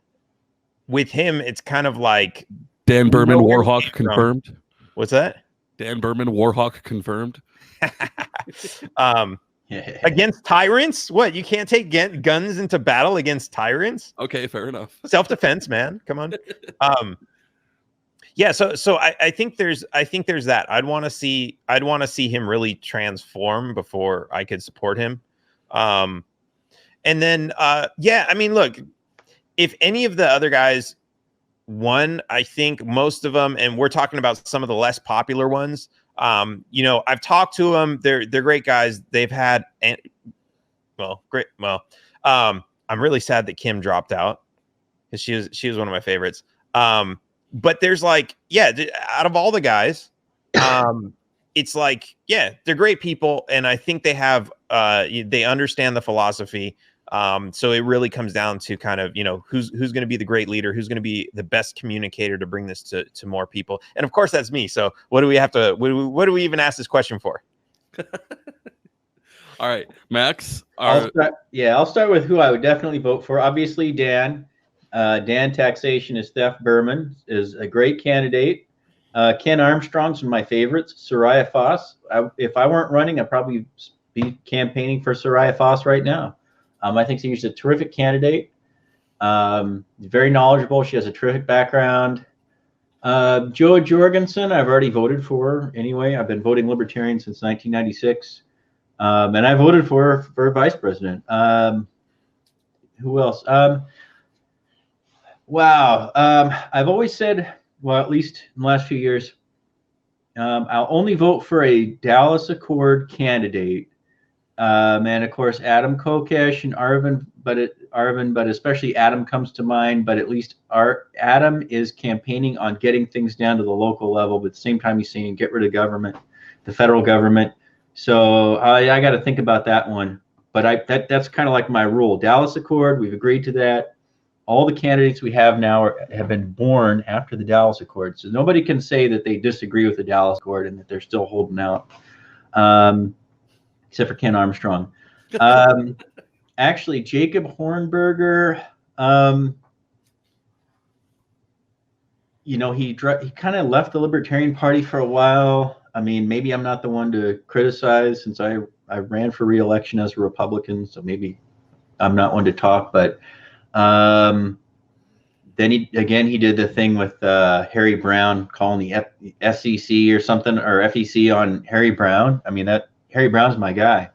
with him, it's kind of like Dan Behrman, Warhawk confirmed. What's that? Dan Behrman, Warhawk confirmed. Against tyrants? What? You can't take guns into battle against tyrants? Okay, fair enough. Self-defense, man. Come on. Yeah, so I think there's that. I'd want to see him really transform before I could support him. And then yeah, I mean, look, if any of the other guys won, I think most of them, and we're talking about some of the less popular ones. You know, I've talked to them. They're great guys. They've had, great. Well, I'm really sad that Kim dropped out because she was one of my favorites. But there's like, yeah, out of all the guys, it's like, yeah, they're great people, and I think they have, they understand the philosophy. So it really comes down to kind of, you know, who's going to be the great leader, who's going to be the best communicator to bring this to more people. And of course that's me. So what do we even ask this question for? All right, Max. I'll start with who I would definitely vote for. Obviously, Dan. Dan Taxation is Theft Behrman is a great candidate. Ken Armstrong's one of my favorites. Soraya Foss. If I weren't running, I'd probably be campaigning for Soraya Foss right now. I think she's a terrific candidate. Very knowledgeable. She has a terrific background. Jo Jorgensen, I've already voted for anyway. I've been voting Libertarian since 1996. And I voted for vice president. Who else? Wow. I've always said, well, at least in the last few years, I'll only vote for a Dallas Accord candidate. And of course, Adam Kokesh and Arvin, but especially Adam comes to mind. But at least Adam is campaigning on getting things down to the local level. But at the same time, he's saying get rid of government, the federal government. So I got to think about that one. But that's kind of like my rule. Dallas Accord, we've agreed to that. All the candidates we have now have been born after the Dallas Accord. So nobody can say that they disagree with the Dallas Accord and that they're still holding out, except for Ken Armstrong. Actually, Jacob Hornberger, he kind of left the Libertarian Party for a while. I mean, maybe I'm not the one to criticize since I ran for re-election as a Republican, so maybe I'm not one to talk. But then he did the thing with Harry Brown calling the SEC or something, or FEC on Harry Brown. I mean, that Harry Brown's my guy.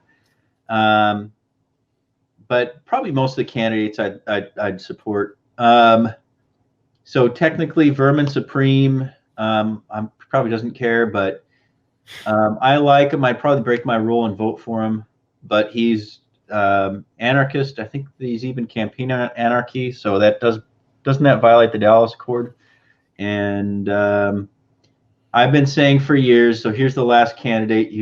But probably most of the candidates I'd support. So technically, Vermin Supreme, probably doesn't care, but I like him. I'd probably break my rule and vote for him. But he's anarchist. I think he's even campaigning on anarchy. So that doesn't that violate the Dallas Accord? And I've been saying for years. So here's the last candidate.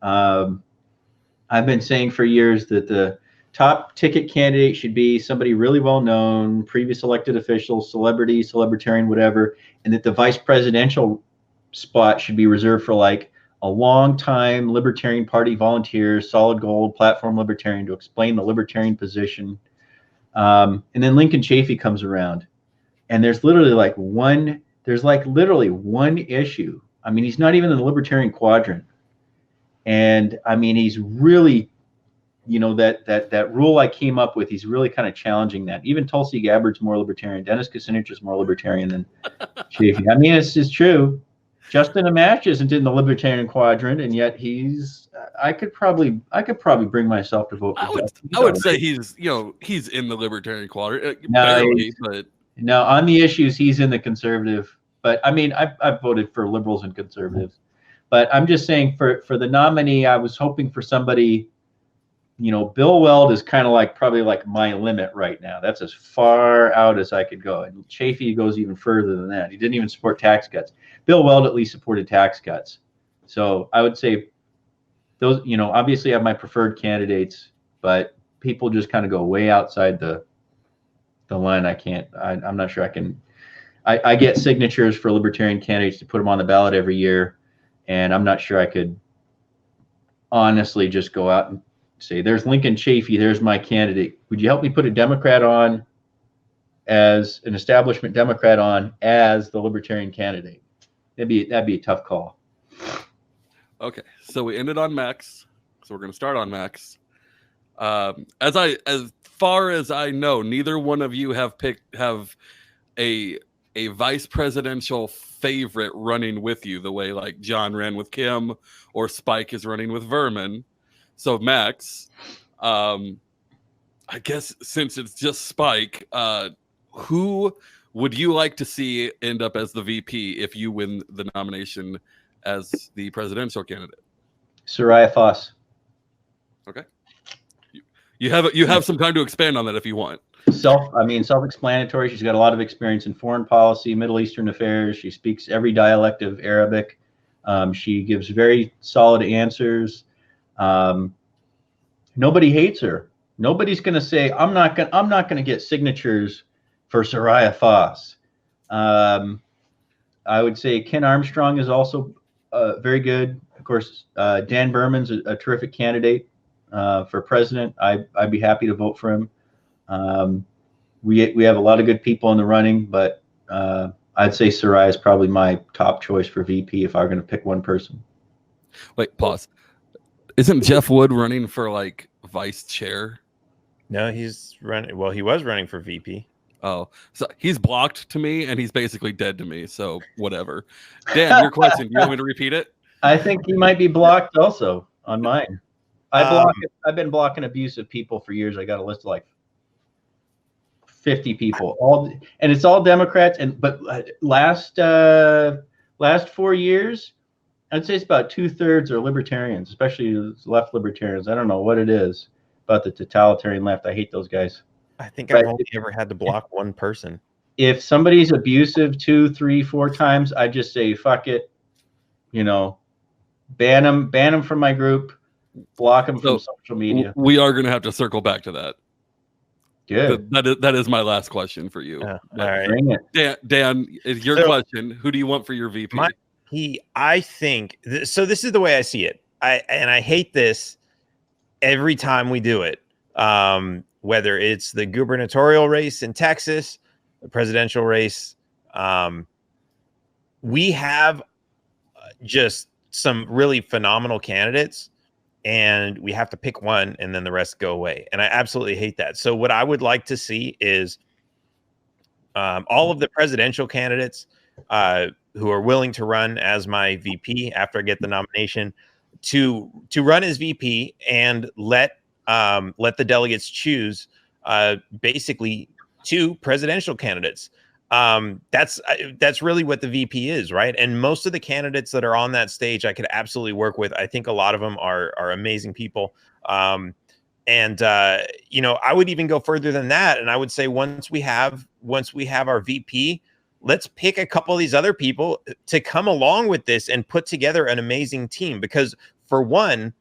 I've been saying for years that the top ticket candidate should be somebody really well known, previous elected official, celebrity, celebritarian, whatever, and that the vice presidential spot should be reserved for like a long-time Libertarian Party volunteer, solid gold, platform libertarian to explain the libertarian position. And then Lincoln Chafee comes around, and there's literally one issue. I mean, he's not even in the libertarian quadrant. And I mean, he's really, that rule I came up with, he's really kind of challenging that. Even Tulsi Gabbard's more libertarian. Dennis Kucinich is more libertarian than Chafee. I mean, it's true. Justin Amash isn't in the libertarian quadrant, and yet I could probably bring myself to vote for Justin. I would say he's in the libertarian quadrant. No, on the issues, he's in the conservative. But I mean, I've voted for liberals and conservatives. But I'm just saying for the nominee, I was hoping for somebody, Bill Weld is kind of probably my limit right now. That's as far out as I could go. And Chafee goes even further than that. He didn't even support tax cuts. Bill Weld at least supported tax cuts. So I would say those, obviously I have my preferred candidates, but people just kind of go way outside the line. I'm not sure I can. I get signatures for libertarian candidates to put them on the ballot every year. And I'm not sure I could honestly just go out and say, there's Lincoln Chafee, there's my candidate. Would you help me put a Democrat on as an establishment Democrat on as the libertarian candidate? That'd be a tough call. Okay, so we ended on Max. So we're going to start on Max. As far as I know, neither one of you have a vice presidential favorite running with you the way like John ran with Kim or Spike is running with Vermin. So Max, I guess since it's just Spike, who would you like to see end up as the VP if you win the nomination as the presidential candidate? Soraya Foss. Okay. You have some time to expand on that if you want. Self-explanatory. She's got a lot of experience in foreign policy, Middle Eastern affairs. She speaks every dialect of Arabic. She gives very solid answers. Nobody hates her. Nobody's going to say, I'm not going to get signatures for Soraya Foss. I would say Ken Armstrong is also very good. Of course, Dan Behrman's a terrific candidate for president. I'd be happy to vote for him. We have a lot of good people in the running, but I'd say Soraya is probably my top choice for VP if I were going to pick one person. Wait, pause. Isn't Jeff Wood running for like vice chair? No, he's running. Well, he was running for VP. Oh, so he's blocked to me and he's basically dead to me. So whatever. Dan, your question. You want me to repeat it? I think he might be blocked also on mine. I've been blocking abusive people for years. I got a list of like 50 people, and it's all Democrats. But last 4 years, I'd say it's about 2/3 are libertarians, especially left libertarians. I don't know what it is about the totalitarian left. I hate those guys. I think I've only ever had to block one person. If somebody's abusive 2, 3, 4 times, I just say fuck it. ban them from my group, block them from social media. We are going to have to circle back to that. Good. That is my last question for you. All right. Bring it. Dan, is your question, who do you want for your VP? I think so. This is the way I see it. I hate this every time we do it. Whether it's the gubernatorial race in Texas, the presidential race, we have just some really phenomenal candidates, and we have to pick one and then the rest go away. And I absolutely hate that. So what I would like to see is all of the presidential candidates who are willing to run as my VP after I get the nomination to run as VP and let the delegates choose basically 2 presidential candidates. That's really what the VP is, right? And most of the candidates that are on that stage, I could absolutely work with. I think a lot of them are amazing people. You know, I would even go further than that. And I would say once we have our VP, let's pick a couple of these other people to come along with this and put together an amazing team. Because for one,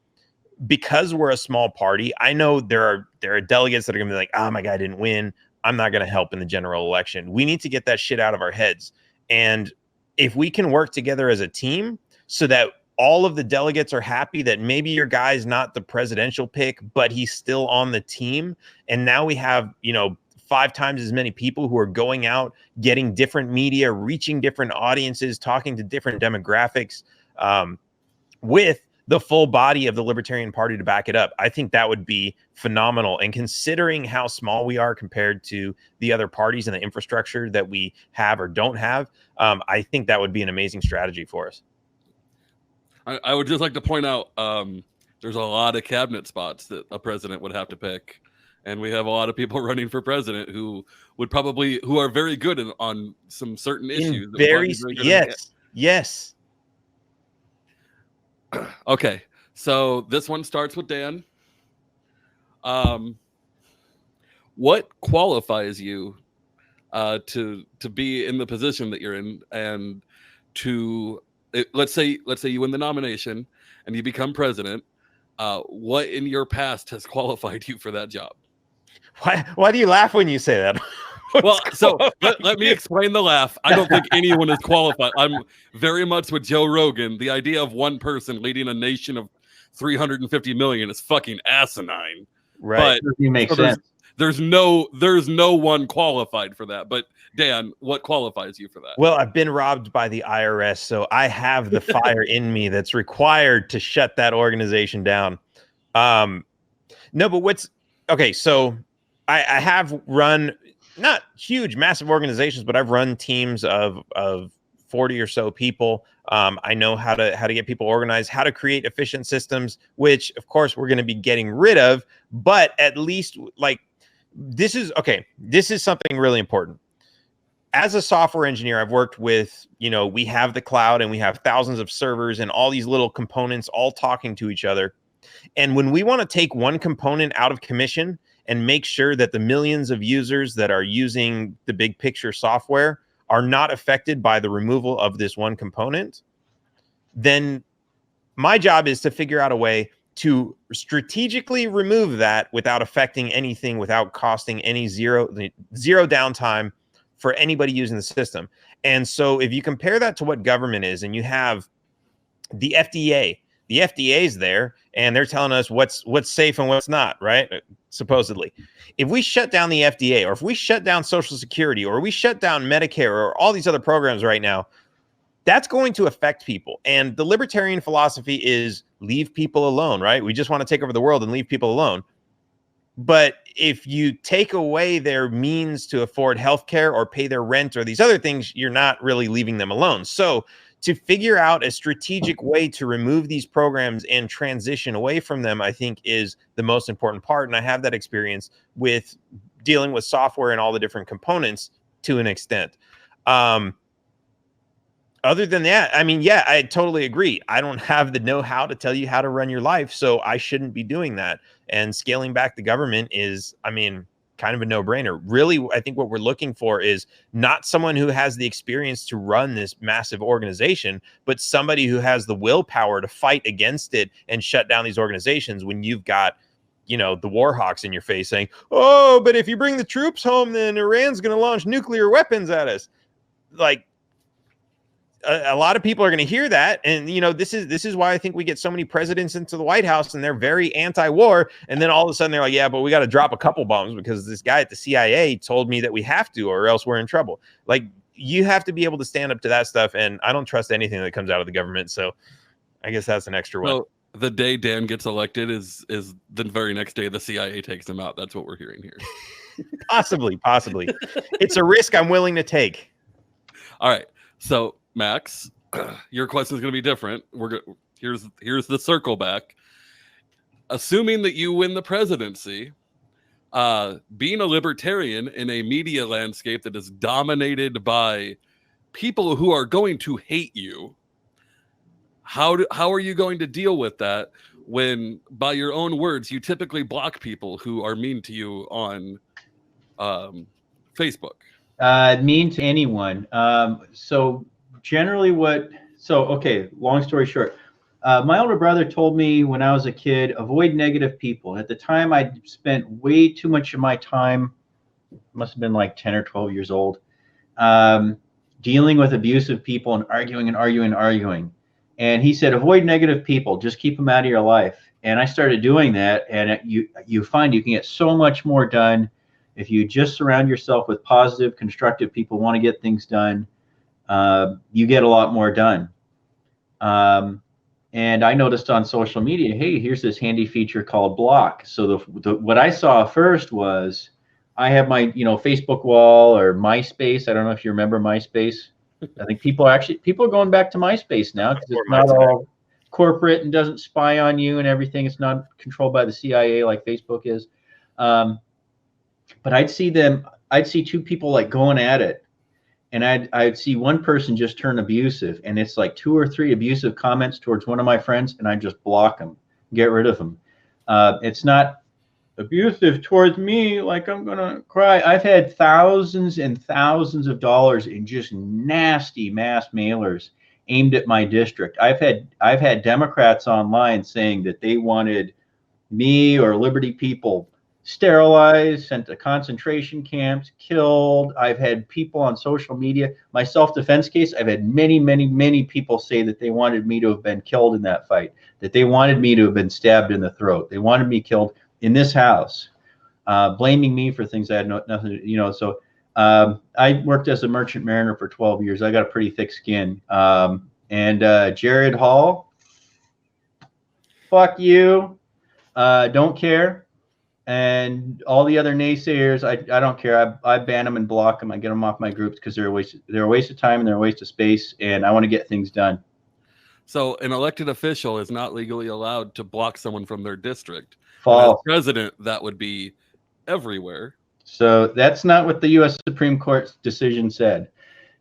because we're a small party, I know there are delegates that are gonna be like, oh, my guy didn't win, I'm not going to help in the general election. We need to get that shit out of our heads. And if we can work together as a team so that all of the delegates are happy that maybe your guy's not the presidential pick, but he's still on the team. And now we have, you know, 5 times as many people who are going out, getting different media, reaching different audiences, talking to different demographics, with the full body of the Libertarian Party to back it up. I think that would be phenomenal. And considering how small we are compared to the other parties and the infrastructure that we have or don't have, I think that would be an amazing strategy for us. I would just like to point out there's a lot of cabinet spots that a president would have to pick. And we have a lot of people running for president who are very good on some certain issues. Yes. Okay, so this one starts with Dan. What qualifies you to be in the position that you're in, and let's say you win the nomination and you become president? What in your past has qualified you for that job? Why do you laugh when you say that? Well, so let me explain the laugh. I don't think anyone is qualified. I'm very much with Joe Rogan. The idea of one person leading a nation of 350 million is fucking asinine. Right. But it makes sense. There's no one qualified for that. But Dan, what qualifies you for that? Well, I've been robbed by the IRS, so I have the fire in me that's required to shut that organization down. No, but okay, so I have run not huge, massive organizations, but I've run teams of 40 or so people. I know how to get people organized, how to create efficient systems, which of course we're going to be getting rid of, but at least this is something really important. As a software engineer, I've worked with, we have the cloud and we have thousands of servers and all these little components all talking to each other. And when we want to take one component out of commission and make sure that the millions of users that are using the big picture software are not affected by the removal of this one component, then my job is to figure out a way to strategically remove that without affecting anything, without costing any zero downtime for anybody using the system. And so if you compare that to what government is, and you have the FDA is there and they're telling us what's safe and what's not, right? Supposedly. If we shut down the FDA, or if we shut down Social Security, or we shut down Medicare, or all these other programs right now, that's going to affect people. And the libertarian philosophy is leave people alone, right? We just want to take over the world and leave people alone. But if you take away their means to afford healthcare or pay their rent or these other things, you're not really leaving them alone. So to figure out a strategic way to remove these programs and transition away from them, I think is the most important part. And I have that experience with dealing with software and all the different components to an extent. Other than that, I mean, yeah, I totally agree. I don't have the know-how to tell you how to run your life, so I shouldn't be doing that. And scaling back the government is, I mean, kind of a no-brainer. Really, I think what we're looking for is not someone who has the experience to run this massive organization, but somebody who has the willpower to fight against it and shut down these organizations when you've got, you know, the war hawks in your face saying, oh, but if you bring the troops home, then Iran's going to launch nuclear weapons at us. Like, a lot of people are going to hear that. And, you know, this is why I think we get so many presidents into the White House and they're very anti-war. And then all of a sudden they're like, yeah, but we got to drop a couple bombs because this guy at the CIA told me that we have to, or else we're in trouble. Like, you have to be able to stand up to that stuff. And I don't trust anything that comes out of the government. So I guess that's an extra one. Well, the day Dan gets elected is the very next day the CIA takes him out. That's what we're hearing here. Possibly. It's a risk I'm willing to take. All right. So, Max, your question is going to be different. Here's the circle back. Assuming that you win the presidency, being a libertarian in a media landscape that is dominated by people who are going to hate you, how are you going to deal with that when, by your own words, you typically block people who are mean to you on Facebook? Mean to anyone. So generally okay, long story short, my older brother told me when I was a kid, avoid negative people. At the time, I spent way too much of my time, must have been like 10 or 12 years old, dealing with abusive people and arguing. And he said, avoid negative people, just keep them out of your life. And I started doing that, and you find you can get so much more done if you just surround yourself with positive, constructive people who want to get things done. You get a lot more done. And I noticed on social media, hey, here's this handy feature called block. So what I saw first was, I have my, Facebook wall or MySpace. I don't know if you remember MySpace. I think people are going back to MySpace now because it's not all corporate and doesn't spy on you and everything. It's not controlled by the CIA like Facebook is. But I'd see two people like going at it. And I'd see one person just turn abusive, and it's like 2 or 3 abusive comments towards one of my friends, and I just block them, get rid of them. It's not abusive towards me, like I'm gonna cry. I've had thousands and thousands of dollars in just nasty mass mailers aimed at my district. I've had Democrats online saying that they wanted me or Liberty people sterilized, sent to concentration camps, killed. I've had people on social media. My self-defense case, I've had many people say that they wanted me to have been killed in that fight, that they wanted me to have been stabbed in the throat. They wanted me killed in this house, blaming me for things I had nothing to, So I worked as a merchant mariner for 12 years. I got a pretty thick skin. And Jared Hall, fuck you. Don't care. And all the other naysayers, I don't care. I ban them and block them. I get them off my groups because they're a waste of time and they're a waste of space. And I want to get things done. So an elected official is not legally allowed to block someone from their district. False. As president, that would be everywhere. So that's not what the U.S. Supreme Court's decision said.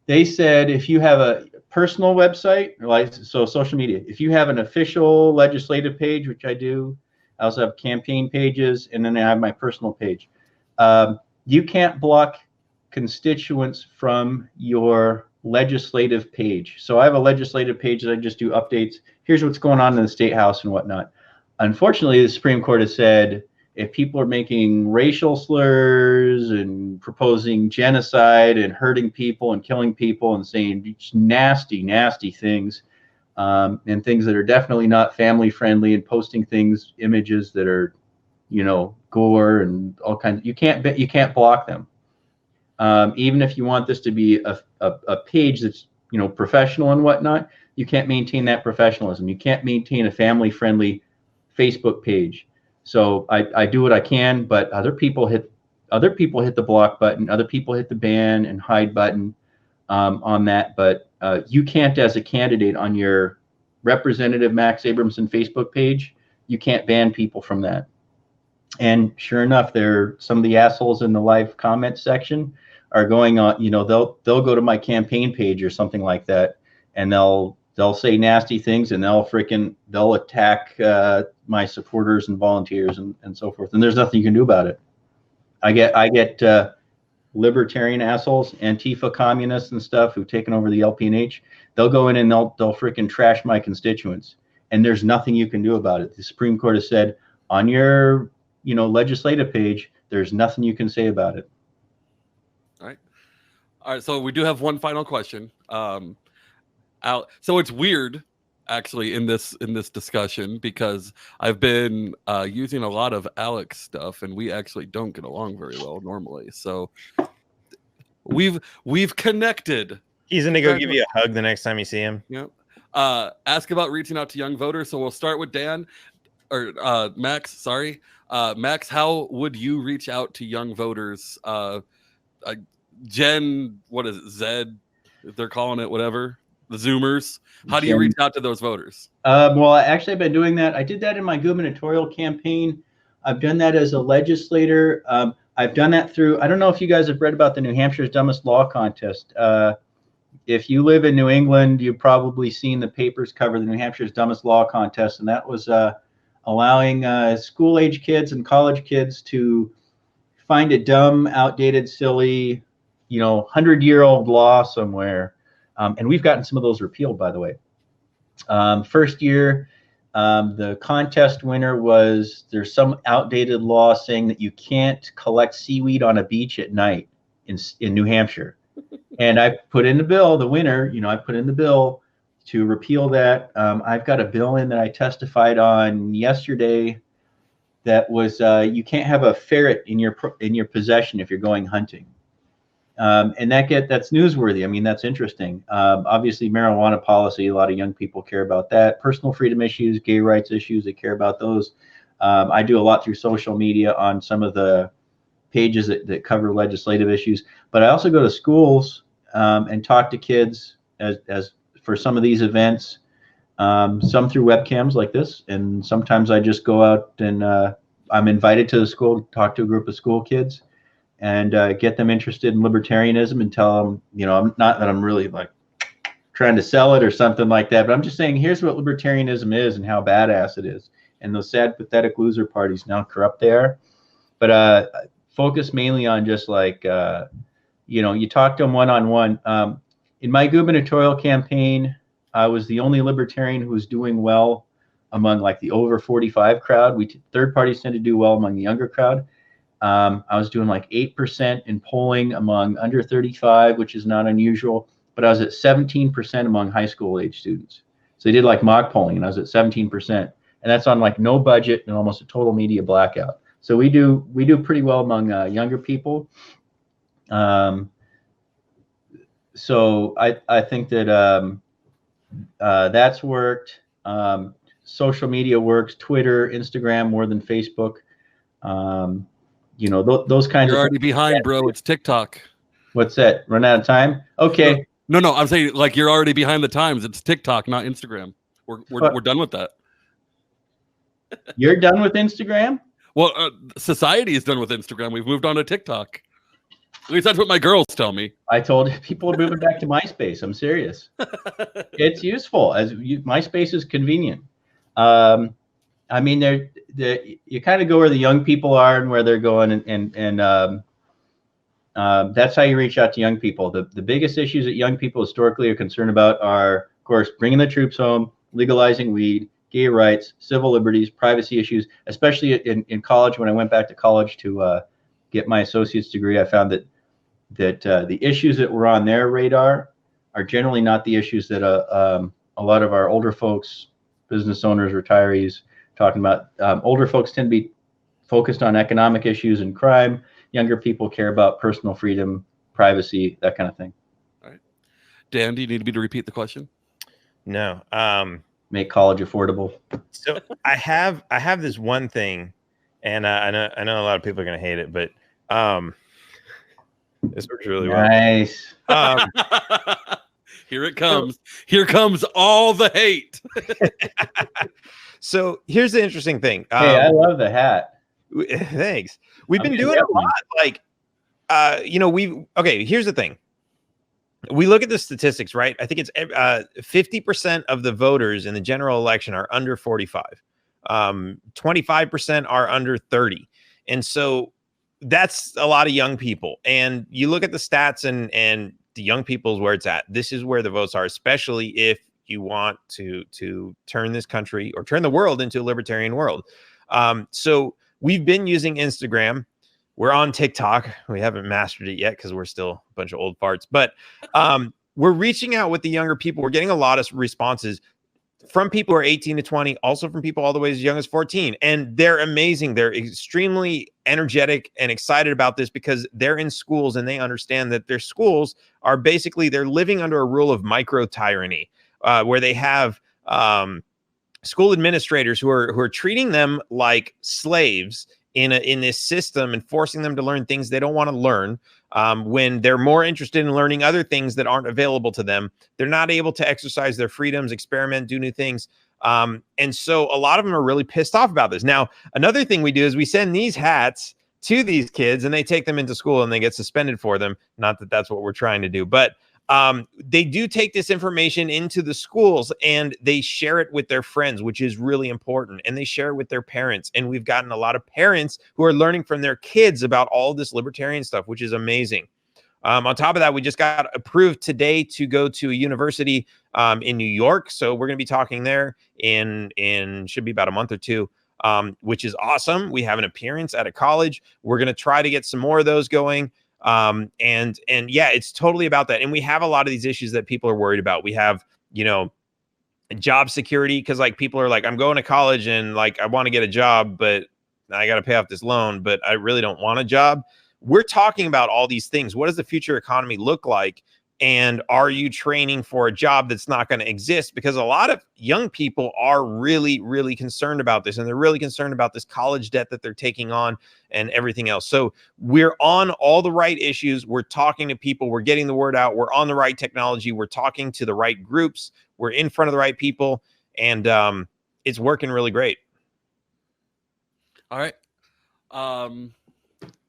They said if you have a personal website, like social media, if you have an official legislative page, which I do, I also have campaign pages, and then I have my personal page. You can't block constituents from your legislative page. So I have a legislative page that I just do updates. Here's what's going on in the state house and whatnot. Unfortunately, the Supreme Court has said if people are making racial slurs and proposing genocide and hurting people and killing people and saying nasty things, and things that are definitely not family friendly, and posting images that are, gore and all kinds. You can't block them. Even if you want this to be a page that's professional and whatnot, you can't maintain that professionalism. You can't maintain a family friendly Facebook page. So I do what I can, but other people hit the block button. Other people hit the ban and hide button on that, but you can't, as a candidate on your Representative Max Abramson Facebook page, you can't ban people from that. And sure enough, some of the assholes in the live comment section are going on. They'll go to my campaign page or something like that, and they'll say nasty things, and they'll attack my supporters and volunteers and so forth. And there's nothing you can do about it. I get libertarian assholes, Antifa communists and stuff who've taken over the LPNH. They'll go in and they'll freaking trash my constituents, and there's nothing you can do about it. The Supreme Court has said on your legislative page, there's nothing you can say about it. All right. So we do have one final question. So it's weird, actually, in this discussion, because I've been using a lot of Alex stuff, and we actually don't get along very well normally. So we've connected. He's gonna go give you a hug the next time you see him. Yep. Ask about reaching out to young voters. So we'll start with Dan or Max. Sorry, Max. How would you reach out to young voters? Gen, what is it? Zed, if they're calling it, whatever. The Zoomers. How do you reach out to those voters? Well, actually, I've been doing that. I did that in my gubernatorial campaign. I've done that as a legislator. I've done that through, I don't know if you guys have read about the New Hampshire's Dumbest Law Contest. If you live in New England, you've probably seen the papers cover the New Hampshire's Dumbest Law Contest, and that was allowing school-age kids and college kids to find a dumb, outdated, silly, 100-year-old law somewhere. And we've gotten some of those repealed, by the way. First year, the contest winner was, there's some outdated law saying that you can't collect seaweed on a beach at night in New Hampshire. And I put in the bill, the winner, I put in the bill to repeal that. I've got a bill in that I testified on yesterday that was you can't have a ferret in your possession if you're going hunting. And that's newsworthy. I mean, that's interesting. Obviously, marijuana policy, a lot of young people care about that. Personal freedom issues, gay rights issues, they care about those. I do a lot through social media on some of the pages that cover legislative issues. But I also go to schools and talk to kids as for some of these events, some through webcams like this. And sometimes I just go out and I'm invited to the school to talk to a group of school kids and get them interested in libertarianism and tell them, I'm not that I'm really like trying to sell it or something like that, but I'm just saying, here's what libertarianism is and how badass it is. And those sad, pathetic loser parties, now corrupt they are. But focus mainly on just like, you talk to them one-on-one. In my gubernatorial campaign, I was the only libertarian who was doing well among like the over 45 crowd. Third parties tend to do well among the younger crowd. I was doing like 8% in polling among under 35, which is not unusual, but I was at 17% among high school age students. So they did like mock polling and I was at 17%, and that's on like no budget and almost a total media blackout. So we do pretty well among younger people. So I think that that's worked. Social media works, Twitter, Instagram more than Facebook. Those kinds You're of already behind, bro. It's TikTok. What's that? Run out of time? Okay. No. I'm saying like you're already behind the times. It's TikTok, not Instagram. We're done with that. You're done with Instagram? Well, society is done with Instagram. We've moved on to TikTok. At least that's what my girls tell me. I told you people are moving back to MySpace. I'm serious. It's useful. MySpace is convenient. I mean, you kind of go where the young people are and where they're going, and that's how you reach out to young people. The biggest issues that young people historically are concerned about are, of course, bringing the troops home, legalizing weed, gay rights, civil liberties, privacy issues. Especially in college, when I went back to college to get my associate's degree, I found that the issues that were on their radar are generally not the issues that a lot of our older folks, business owners, retirees, talking about. Older folks tend to be focused on economic issues and crime. Younger people care about personal freedom, privacy, that kind of thing. All right. Dan, do you need me to repeat the question? No. Make college affordable. So I have this one thing, and I know a lot of people are going to hate it, but this works really well. Nice. Here it comes. Here comes all the hate. So here's the interesting thing. Hey, I love the hat. Thanks. We've been doing a lot. Like, here's the thing. We look at the statistics, right? I think it's 50% of the voters in the general election are under 45. 25% are under 30. And so that's a lot of young people. And you look at the stats, and the young people is where it's at. This is where the votes are, especially if you want to turn this country or turn the world into a libertarian world. So we've been using Instagram. We're on TikTok. We haven't mastered it yet because we're still a bunch of old farts. But we're reaching out with the younger people. We're getting a lot of responses from people who are 18 to 20, also from people all the way as young as 14. And they're amazing. They're extremely energetic and excited about this because they're in schools and they understand that their schools are basically, they're living under a rule of micro tyranny, where they have school administrators who are treating them like slaves in this system and forcing them to learn things they don't want to learn. When they're more interested in learning other things that aren't available to them, they're not able to exercise their freedoms, experiment, do new things. And so a lot of them are really pissed off about this. Now, another thing we do is we send these hats to these kids and they take them into school and they get suspended for them. Not that that's what we're trying to do, but they do take this information into the schools and they share it with their friends, which is really important. And they share it with their parents. And we've gotten a lot of parents who are learning from their kids about all this libertarian stuff, which is amazing. On top of that, we just got approved today to go to a university in New York. So we're going to be talking there in should be about a month or two, which is awesome. We have an appearance at a college. We're going to try to get some more of those going. And yeah, it's totally about that. And we have a lot of these issues that people are worried about. We have, job security. Cause like people are like, I'm going to college and like, I want to get a job, but I got to pay off this loan, but I really don't want a job. We're talking about all these things. What does the future economy look like? And are you training for a job that's not going to exist? Because a lot of young people are really, really concerned about this. And they're really concerned about this college debt that they're taking on and everything else. So we're on all the right issues. We're talking to people. We're getting the word out. We're on the right technology. We're talking to the right groups. We're in front of the right people. And it's working really great. All right.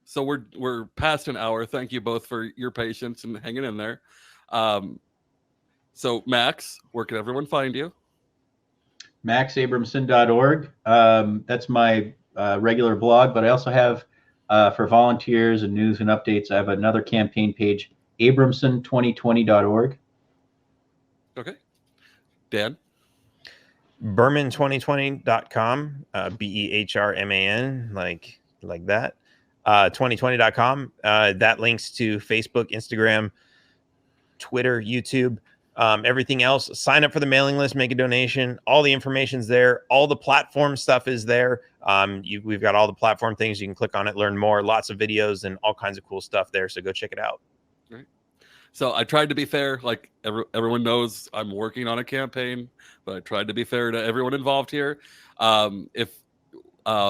So we're past an hour. Thank you both for your patience and hanging in there. So Max, where can everyone find you? maxabramson.org. That's my regular blog, but I also have for volunteers and news and updates, I have another campaign page, abramson2020.org. Okay. Dan? Behrman2020.com, Behrman, like that. 2020.com. That links to Facebook, Instagram, Twitter, YouTube, everything else. Sign up for the mailing list, make a donation. All the information's there. All the platform stuff is there. We've got all the platform things. You can click on it, learn more, lots of videos and all kinds of cool stuff there. So go check it out. Right. So I tried to be fair. Like everyone knows I'm working on a campaign, but I tried to be fair to everyone involved here. If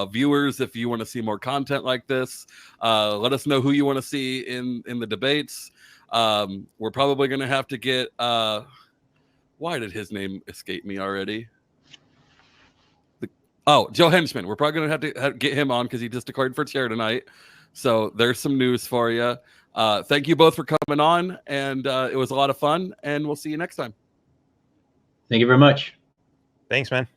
viewers, if you want to see more content like this, let us know who you want to see in the debates. We're probably going to have to get why did his name escape me already? Joe Henchman. We're probably going to have to get him on because he just declared for chair tonight. So there's some news for you. Thank you both for coming on, and it was a lot of fun, and we'll see you next time. Thank you very much. Thanks, man.